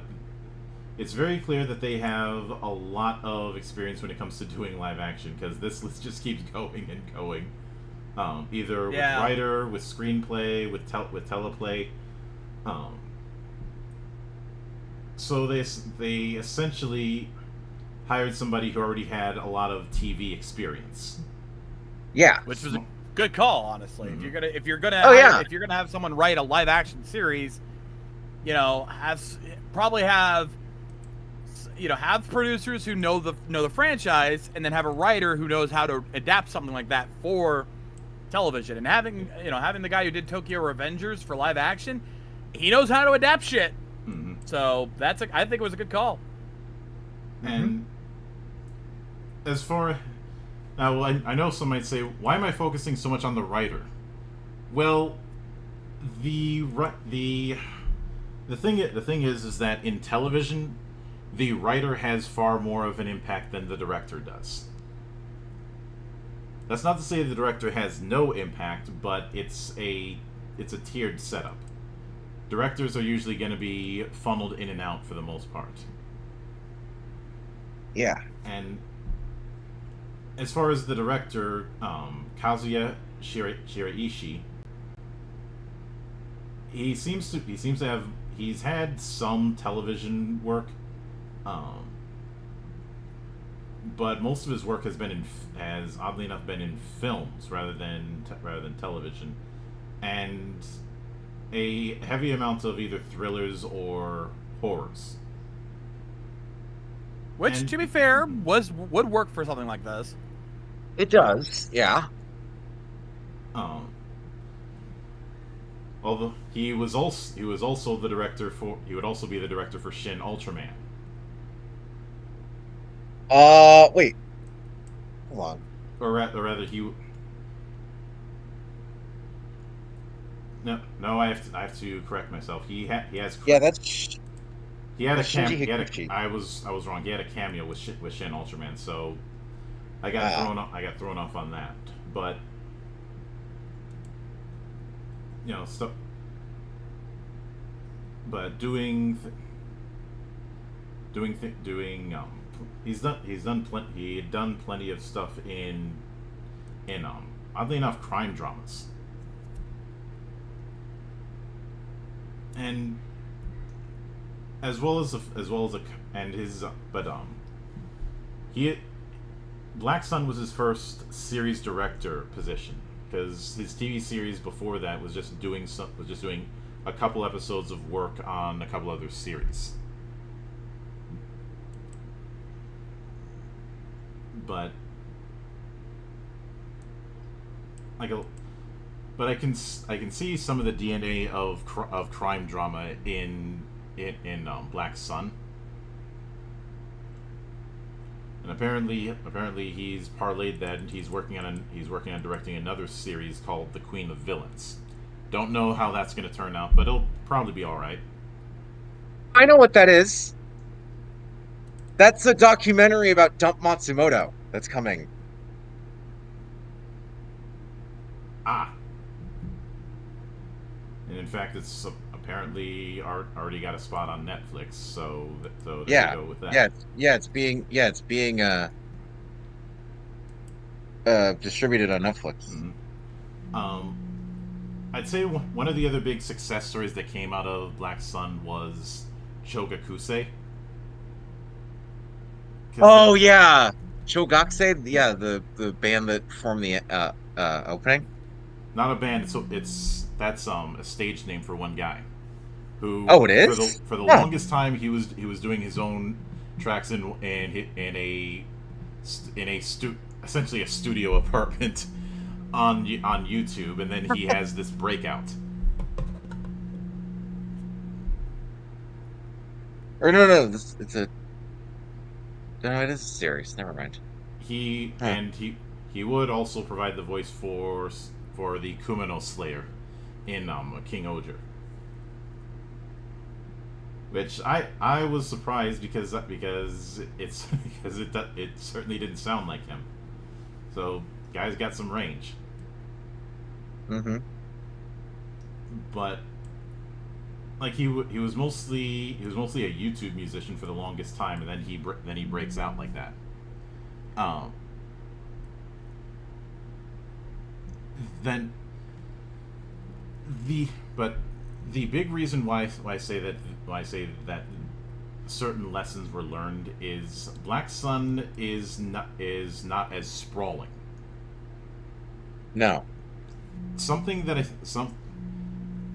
it's very clear that they have a lot of experience when it comes to doing live action, because this list just keeps going and going. Either with writer, with screenplay, with teleplay. So they essentially hired somebody who already had a lot of TV experience. Yeah, which was a good call, honestly. Mm-hmm. If you're gonna have someone write a live action series, have producers who know the franchise, and then have a writer who knows how to adapt something like that for television. And having the guy who did Tokyo Revengers for live action, he knows how to adapt shit. Mm-hmm. So I think it was a good call. And as far now, I know some might say, why am I focusing so much on the writer? Well, the thing is that in television, the writer has far more of an impact than the director does. That's not to say the director has no impact, but it's a tiered setup. Directors are usually going to be funneled in and out for the most part. Yeah. And as far as the director, Kazuya Shiraishi, he's had some television work, but most of his work has oddly enough been in films rather than television, and a heavy amount of either thrillers or horrors. Which, to be fair, would work for something like this. It does, yeah. Although he would also be the director for Shin Ultraman. Wait. Hold on. Or rather, he. No, I have to correct myself. He has. Yeah, that's. He had a cameo. I was wrong. He had a cameo with Shin Ultraman, so I got thrown off on that. But stuff. But doing he's done plenty of stuff in oddly enough crime dramas. And Black Sun was his first series director position, because his TV series before that was just doing a couple episodes of work on a couple other series. But I can see some of the DNA of crime drama in Black Sun, and apparently he's parlayed that, and he's working on directing another series called The Queen of Villains. Don't know how that's going to turn out, but it'll probably be all right. I know what that is. That's a documentary about Dump Matsumoto that's coming. Ah. And in fact, it's apparently already got a spot on Netflix, so there you go with that. It's being distributed on Netflix. Mm-hmm. I'd say one of the other big success stories that came out of Black Sun was Chogakusei. Oh yeah, Chogakusei, yeah, the band that formed the opening. Not a band. That's a stage name for one guy. Who? Oh, it is. For the longest time, he was doing his own tracks essentially a studio apartment. on YouTube, and then he has this breakout. Or no, it is a series. Never mind. He would also provide the voice for the Kumano Slayer in King Oger, which I was surprised because it certainly didn't sound like him. So guy's got some range. Mm-hmm. But like he was mostly a YouTube musician for the longest time, and then he breaks out like that. Then the big reason why I say that certain lessons were learned is Black Sun is not as sprawling. No. Something that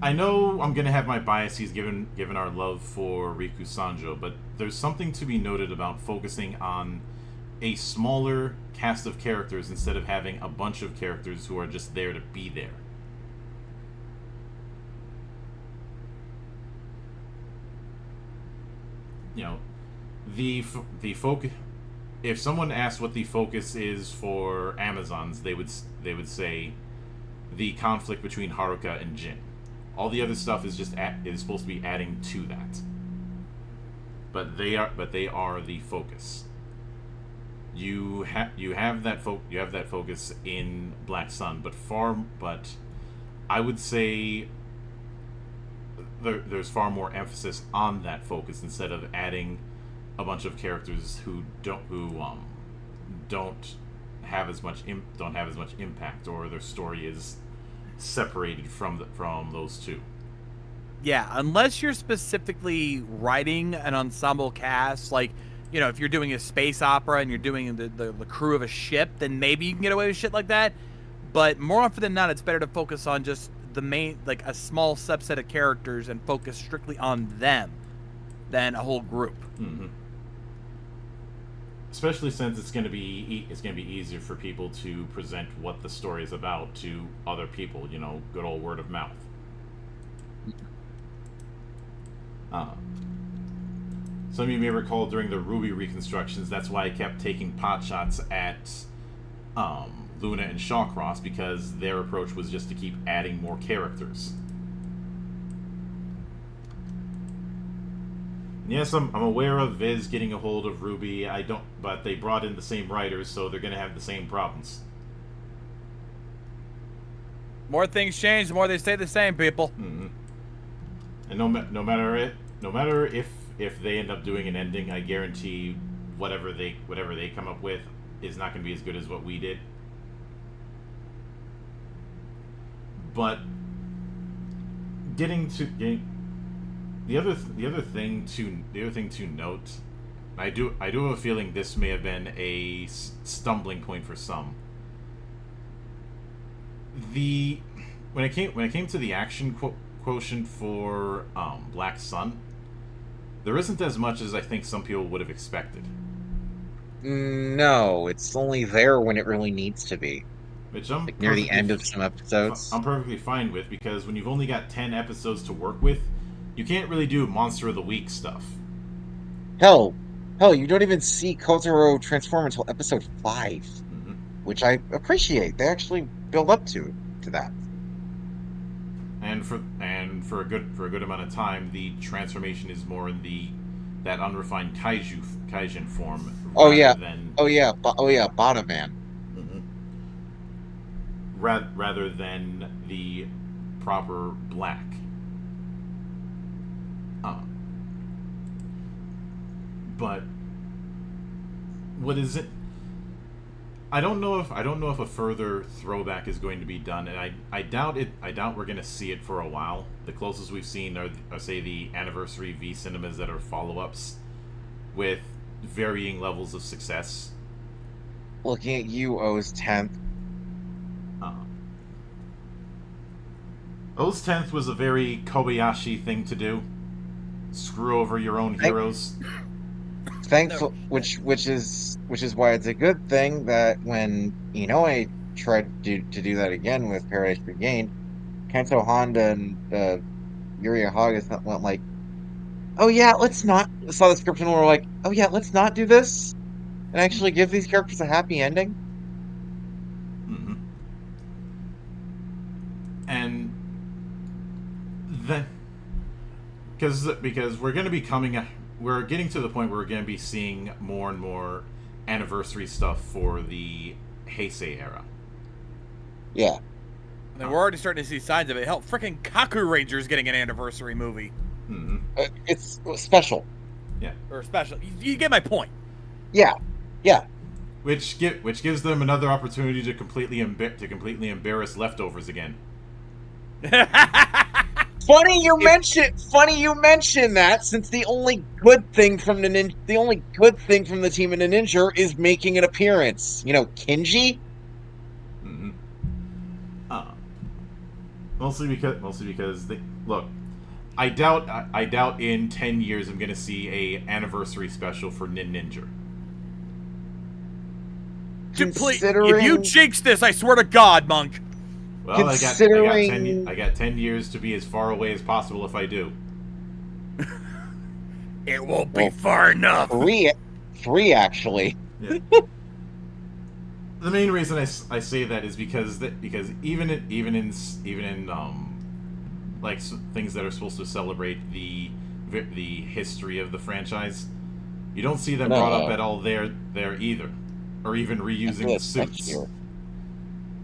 I know I'm gonna have my biases given our love for Riku Sanjo, but there's something to be noted about focusing on a smaller cast of characters instead of having a bunch of characters who are just there to be there. You know, the focus. If someone asked what the focus is for Amazons, they would say the conflict between Haruka and Jin. All the other stuff is supposed to be adding to that. But they are the focus. You have that focus in Black Sun, but I would say there's far more emphasis on that focus instead of adding a bunch of characters who don't have as much impact, or their story is separated from those two. Yeah, unless you're specifically writing an ensemble cast, like, you know, if you're doing a space opera and you're doing the crew of a ship, then maybe you can get away with shit like that. But more often than not, it's better to focus on just the main, like a small subset of characters and focus strictly on them than a whole group. Mm-hmm. Especially since it's going to be easier for people to present what the story is about to other people. You know, good old word of mouth. Some of you may recall during the Ruby reconstructions, that's why I kept taking pot shots at Luna and Shawcross, because their approach was just to keep adding more characters. Yes, I'm aware of Viz getting a hold of Ruby. But they brought in the same writers, so they're going to have the same problems. More things change, the more they stay the same, people. Mm-hmm. And no matter if they end up doing an ending, I guarantee whatever they come up with is not going to be as good as what we did. But getting the other thing to note, I do have a feeling this may have been a stumbling point for some. When it came to the action quotient for Black Sun, there isn't as much as I think some people would have expected. No, it's only there when it really needs to be. Which I'm like near the end of some episodes. I'm perfectly fine with, because when you've only got 10 episodes to work with, you can't really do Monster of the Week stuff. Hell, you don't even see Kotaro transform until episode 5, Mm-hmm. which I appreciate. They actually build up to that. And for a good amount of time, the transformation is more in that unrefined kaijin form. Bottom Man. Mm-hmm. Rather than the proper black. But what is it? I don't know if a further throwback is going to be done, and I doubt it. I doubt we're going to see it for a while. The closest we've seen are say the anniversary V cinemas that are follow-ups with varying levels of success. Looking at O's 10th. O's 10th was a very Kobayashi thing to do. Screw over your own heroes. Thankful, which is why it's a good thing that when Inoue tried to do that again with Paradise Regained, Kento Honda and Yuri Haga went like, "Oh yeah, let's not." Saw the script and were like, "Oh yeah, let's not do this and actually give these characters a happy ending." Mm-hmm. And then, because we're going to be we're getting to the point where we're going to be seeing more and more anniversary stuff for the Heisei era. Yeah. And we're already starting to see signs of it. Hell, freaking Kaku Ranger's getting an anniversary movie. Mm-hmm. It's special. Yeah. Or special. You get my point. Yeah. Yeah. Which gives them another opportunity to completely embarrass leftovers again. Funny you mention that, since the only good thing from the team in the Ninja is making an appearance. You know, Kinji. Mm-hmm. Mostly because they look. I doubt in 10 years I'm gonna see a anniversary special for Ninja. If you jinx this, I swear to God, Monk. Well, I got 10 years to be as far away as possible if I do. It won't be far enough. Three actually. Yeah. The main reason I say that is because even in like things that are supposed to celebrate the history of the franchise, you don't see them brought up at all there either, or even reusing the suits.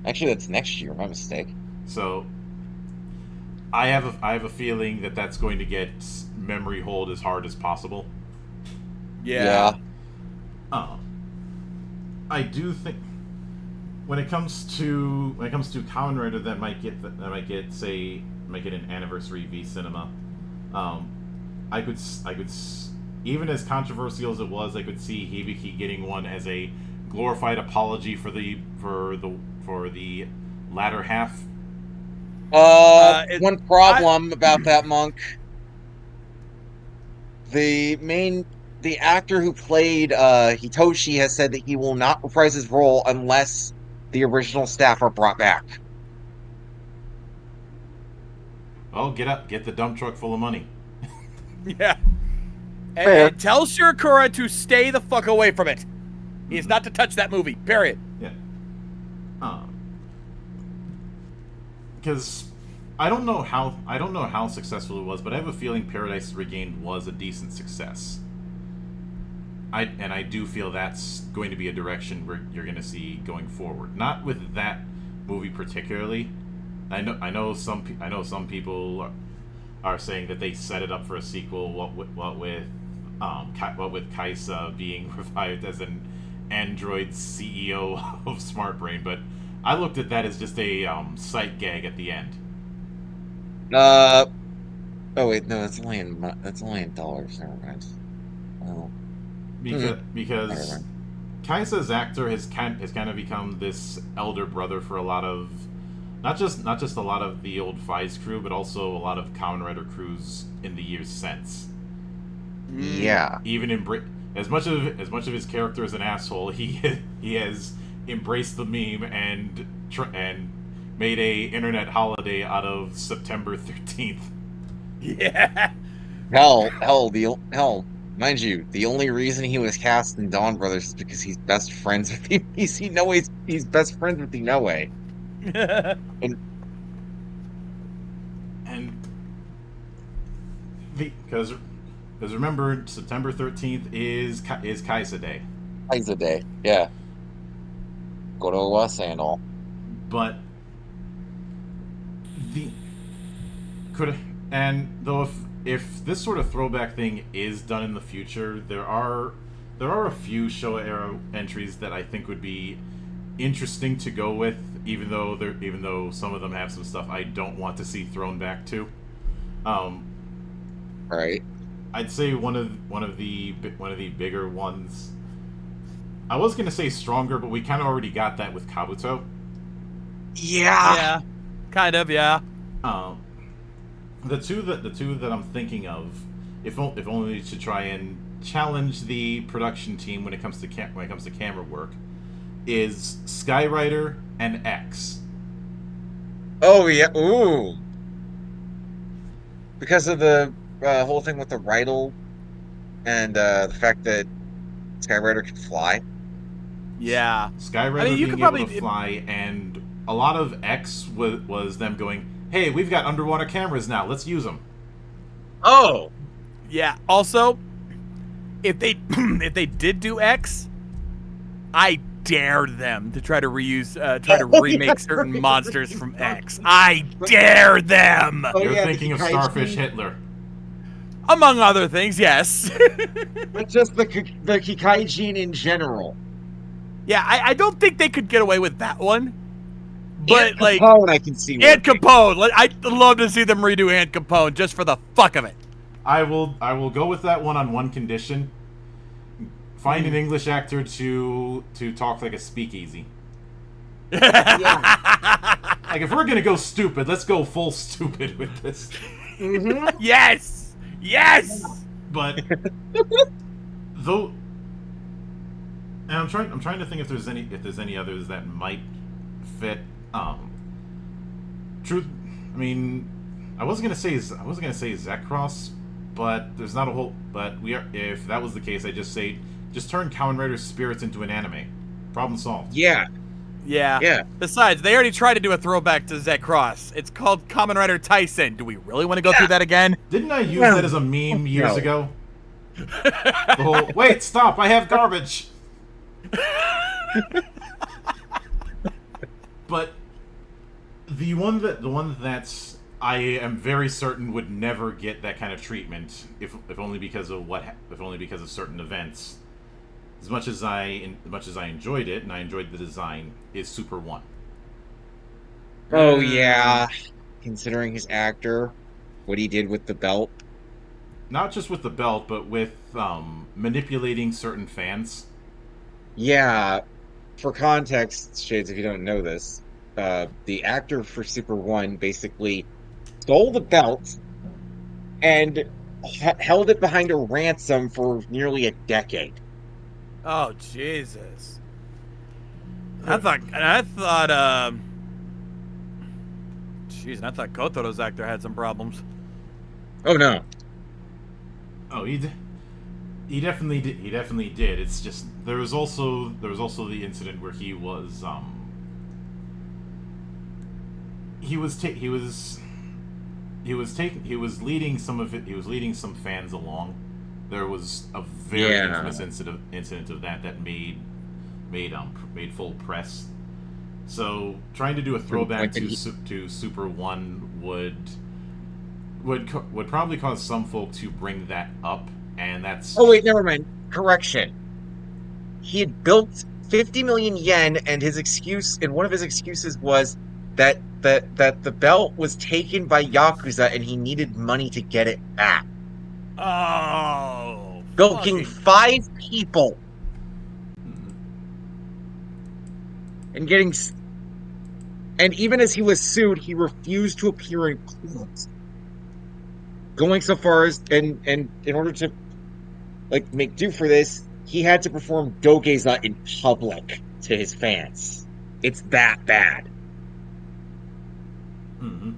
Actually, that's next year. My mistake. So I have a feeling that that's going to get memory hold as hard as possible. Yeah. I do think when it comes to Kamen Rider that might get an anniversary V Cinema. I could even as controversial as it was, I could see Hibiki getting one as a glorified apology for the latter half. One problem about that, Monk. The actor who played Hitoshi has said that he will not reprise his role unless the original staff are brought back. Well, get the dump truck full of money. Yeah. And tell Shirakura to stay the fuck away from it. He is not to touch that movie. Period. Yeah. Because I don't know how successful it was, but I have a feeling Paradise Regained was a decent success. I do feel that's going to be a direction you're going to see going forward. Not with that movie particularly. I know some people are saying that they set it up for a sequel. What with Kaisa being revived as an android CEO of SmartBrain, but I looked at that as just a sight gag at the end. Oh wait, no, that's only in dollars. Never mind. Oh. Because Kaisa's actor has kind of become this elder brother for a lot of not just a lot of the old Fies crew, but also a lot of Kamen Rider crews in the years since. Yeah. Even as much of his character is an asshole, he has embraced the meme and made a internet holiday out of September 13th. Yeah. Hell. Mind you, the only reason he was cast in Dawn Brothers is because he's best friends with he's best friends with Inoue. Because remember, September 13th is Kaisa Day. Kaisa Day, yeah. Goro Wase and all. But if this sort of throwback thing is done in the future, there are a few Showa era entries that I think would be interesting to go with, even though some of them have some stuff I don't want to see thrown back to. Right. I'd say one of the bigger ones. I was gonna say stronger, but we kind of already got that with Kabuto. Yeah. Yeah. Kind of, yeah. The two that I'm thinking of, if only to try and challenge the production team when it comes to camera work, is Skyrider and X. Oh yeah, ooh. Because of the whole thing with the Rydell and the fact that Skyrider can fly. Yeah. Skyrider I mean, you being could able probably to fly, and a lot of X was them going, hey, we've got underwater cameras now, let's use them. Oh, Yeah. Also, if they if they did do X, I dare them to try to remake certain monsters from X. I dare them. oh You're yeah, thinking the of Kikaiji, Starfish Hitler. Among other things, yes. but just the Kikaijin in general. Yeah, I don't think they could get away with that one. But Aunt like Capone, I can see Aunt working. Capone, I'd love to see them redo Aunt Capone just for the fuck of it. I will go with that one on one condition. Find an English actor to talk like a speakeasy. Yeah. Like, if we're gonna go stupid, let's go full stupid with this. Mm-hmm. Yes, yes. But though, and I'm trying to think if there's any others that might fit. Truth, I mean, I wasn't gonna say Zekros, but there's not a whole. But if that was the case, I just turn Kamen Rider's spirits into an anime. Problem solved. Yeah. Yeah. Besides, they already tried to do a throwback to Zek Cross. It's called Kamen Rider Tyson. Do we really want to go through that again? Didn't I use that as a meme years ago? The whole, wait, stop! I have garbage. But the one that's I am very certain would never get that kind of treatment, if only because of certain events. As much as I enjoyed it, and I enjoyed the design, is Super 1. Oh yeah. Considering his actor, what he did with the belt. Not just with the belt, but with manipulating certain fans. Yeah. For context, Shades, if you don't know this, the actor for Super 1 basically stole the belt and held it behind a ransom for nearly a decade. Oh Jesus! I thought, jeez, and I thought Kotoro's actor had some problems. Oh no. Oh, he definitely did. He definitely did. It's just there was also the incident where he was leading some fans along. There was a very infamous incident of that made full press. So trying to do a throwback to Super 1 would probably cause some folk to bring that up, and that's... Oh wait, never mind. Correction. He had built 50 million yen, and one of his excuses was that the belt was taken by Yakuza and he needed money to get it back. Oh, Bilking 5 people. And even as he was sued, he refused to appear in court. Going so far as and in order to make do for this, he had to perform dogeza in public to his fans. It's that bad. Mm-hmm.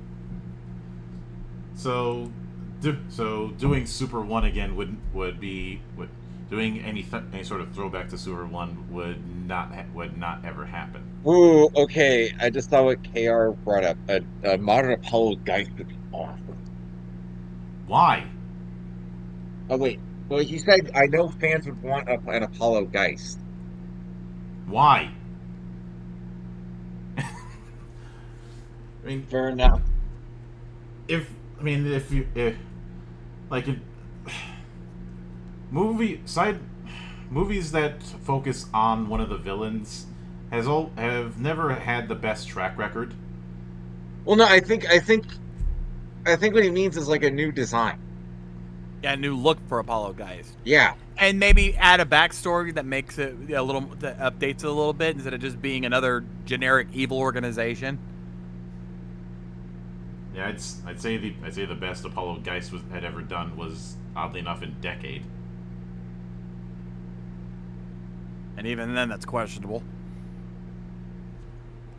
So doing Super 1 again would doing any sort of throwback to Super 1 would not ever happen. Ooh, okay. I just saw what KR brought up. A modern Apollo Geist would be awesome. Why? Oh wait. Well, he said I know fans would want an Apollo Geist. Why? I mean, Fair enough. Movies that focus on one of the villains have never had the best track record. Well, no, I think what he means is like a new design. Yeah, a new look for Apollo Geist. Yeah. And maybe add a backstory that makes it that updates it a little bit instead of just being another generic evil organization. Yeah, I'd say the best Apollo Geist had ever done was, oddly enough, in Decade. And even then, that's questionable.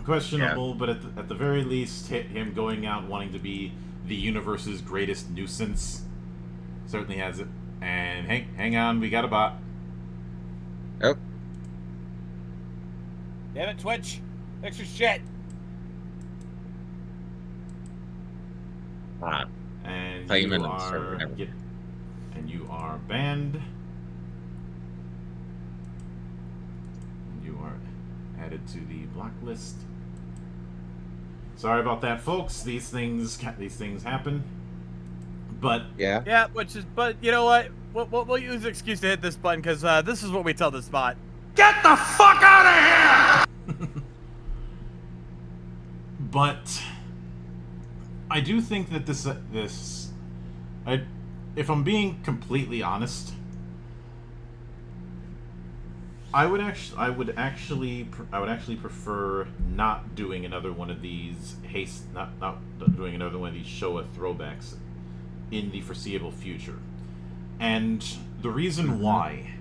questionable, but at the very least, him going out wanting to be the universe's greatest nuisance certainly has it. And hang on, we got a bot. Oh. Damn it, Twitch. Fix your shit. And Payment you and server are network. and you are banned. You are added to the blacklist. Sorry about that, folks. These things happen. But Yeah. Yeah, but you know what? We'll use the excuse to hit this button because this is what we tell this bot. Get the fuck out of here! But I do think that if I'm being completely honest, I would actually prefer not doing another one of these not doing another one of these Showa throwbacks in the foreseeable future. And the reason why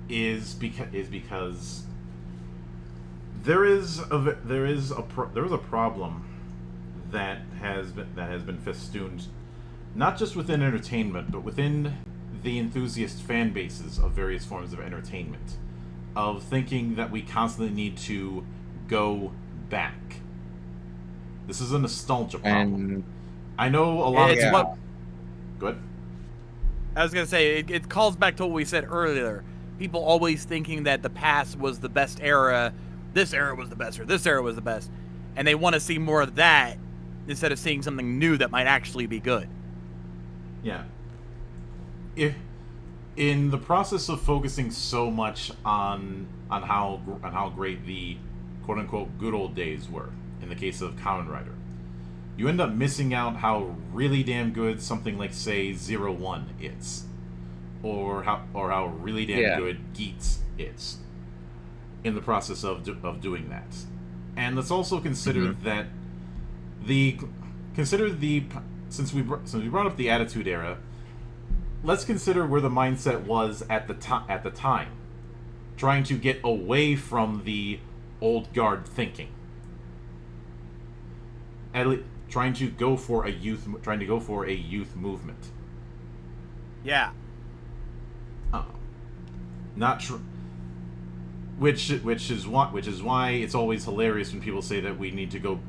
is because there is a problem that has been festooned not just within entertainment but within the enthusiast fan bases of various forms of entertainment, of thinking that we constantly need to go back. This is a nostalgia problem. And I know a lot It's of what- Go ahead. I was gonna say it calls back to what we said earlier. People always thinking that the past was the best era, this era was the best, or this era was the best, and they want to see more of that instead of seeing something new that might actually be good. Yeah. If in the process of focusing so much on how great the quote unquote good old days were, in the case of Kamen Rider, you end up missing out how really damn good something like, say, 01 is, or how really damn good Geats is, in the process of doing that. And let's also consider that since we brought up the Attitude Era, let's consider where the mindset was at the time, trying to get away from the old guard thinking. Trying to go for a youth movement. Yeah. Not true. Which is why it's always hilarious when people say that we need to go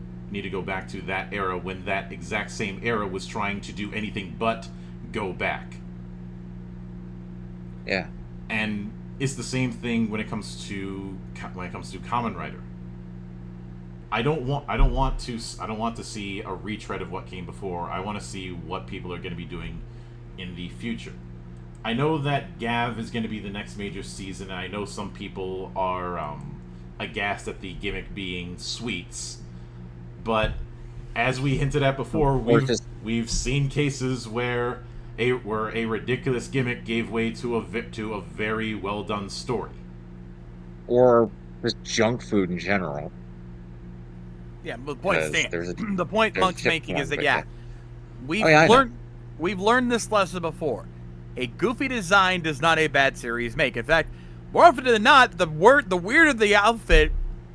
back to that era, when that exact same era was trying to do anything but go back. yeah. And it's the same thing when it comes to Kamen Rider. I don't want to see a retread of what came before. I want to see what people are going to be doing in the future. I know that Gav is going to be the next major season, and I know some people are aghast at the gimmick being sweets. But as we hinted at before, we've seen cases where a ridiculous gimmick gave way to a very well done story. Or just junk food in general. Yeah, but the point stands. The point there's Monk's a making is that point, we've learned this lesson before. A goofy design does not a bad series make. In fact, more often than not, the weirder the outfit,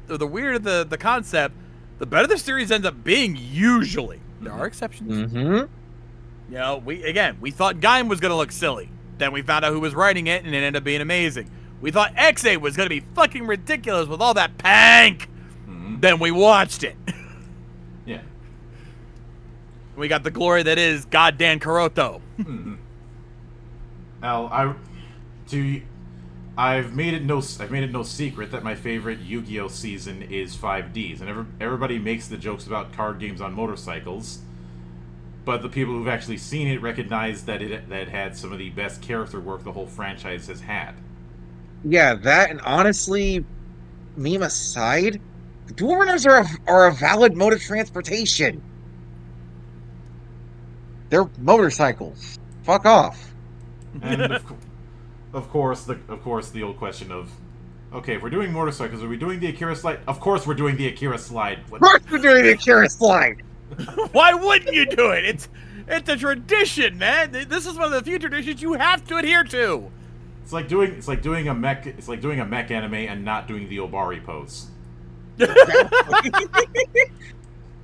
or the weirder the concept, the better the series ends up being. Usually, there are exceptions. Mm-hmm. You know, we thought Gaim was gonna look silly. Then we found out who was writing it, and it ended up being amazing. We thought X8 was gonna be fucking ridiculous with all that pank. Then we watched it. Yeah. We got the glory that is goddamn Kuroto. I've made it no secret that my favorite Yu-Gi-Oh season is 5Ds, and everybody makes the jokes about card games on motorcycles, but the people who've actually seen it recognize that it had some of the best character work the whole franchise has had. Yeah, that, and honestly, meme aside, the dual runners are a valid mode of transportation. They're motorcycles. Fuck off. And of course the old question of, okay, if we're doing motorcycles, are we doing the Akira slide? Of course we're doing the Akira slide. Of course we're doing the Akira slide. Why wouldn't you do it? It's a tradition, man. This is one of the few traditions you have to adhere to. It's like doing a mech anime and not doing the Obari pose.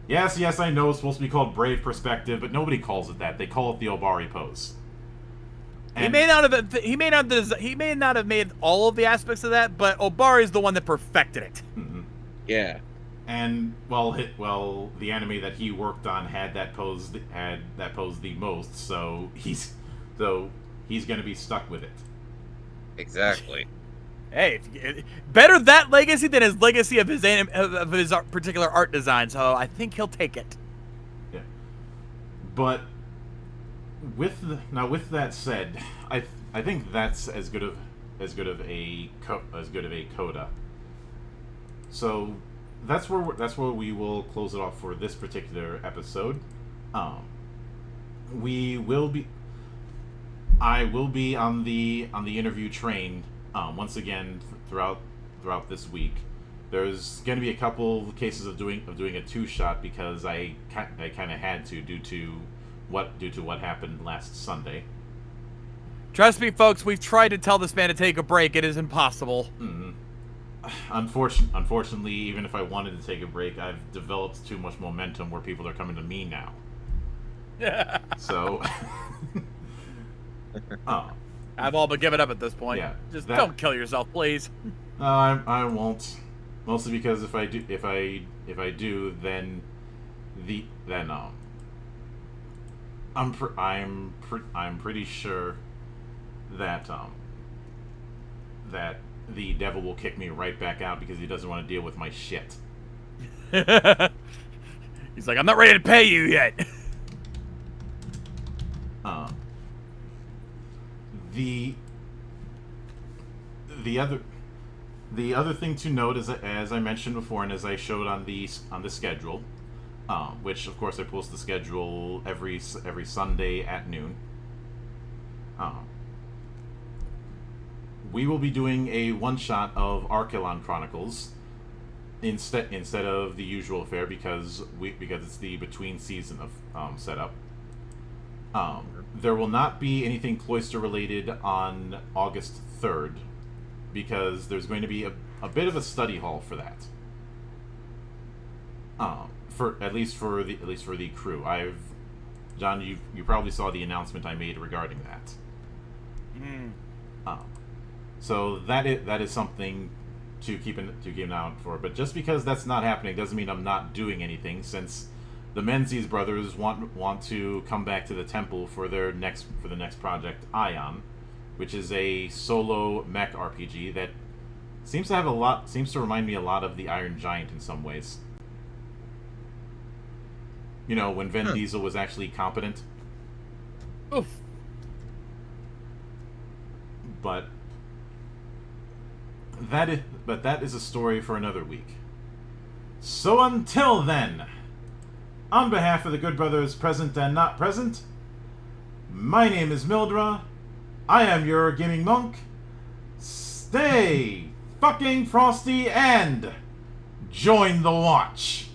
Yes, I know it's supposed to be called Brave Perspective, but nobody calls it that. They call it the Obari pose. He may not have made all of the aspects of that, but Obari is the one that perfected it. Mm-hmm. Yeah. And the anime that he worked on had that pose the most, so he's going to be stuck with it. Exactly. Hey, better that legacy than his legacy of his particular art design. So I think he'll take it. Yeah. But with that said, I think that's as good of a coda. So that's where we will close it off for this particular episode. I will be on the interview train once again throughout this week. There's going to be a couple cases of doing a 2-shot because I kind of had to due to what happened last Sunday. Trust me, folks. We've tried to tell this man to take a break. It is impossible. Mm-hmm. Unfortunately, even if I wanted to take a break, I've developed too much momentum where people are coming to me now. So, I've all but given up at this point. Yeah, just don't kill yourself, please. I won't. Mostly because if I do, then I'm pretty sure that that the devil will kick me right back out because he doesn't want to deal with my shit. He's like, I'm not ready to pay you yet. The other thing to note is that, as I mentioned before, and as I showed on the schedule, which of course I post the schedule every Sunday at noon. We will be doing a one-shot of Archelon Chronicles instead of the usual affair because it's the between season of setup. There will not be anything Cloister related on August 3rd because there's going to be a bit of a study hall for that. For at least for the crew. John, you probably saw the announcement I made regarding that. So that is something to keep an eye out for. But just because that's not happening doesn't mean I'm not doing anything, since the Menzies brothers want to come back to the temple for the next project, Ion, which is a solo mech RPG that seems to remind me a lot of the Iron Giant in some ways. You know, when Vin Diesel was actually competent. Oof. But that is a story for another week. So until then, on behalf of the good brothers present and not present, my name is Mildra. I am your gaming monk. Stay fucking frosty and join the watch.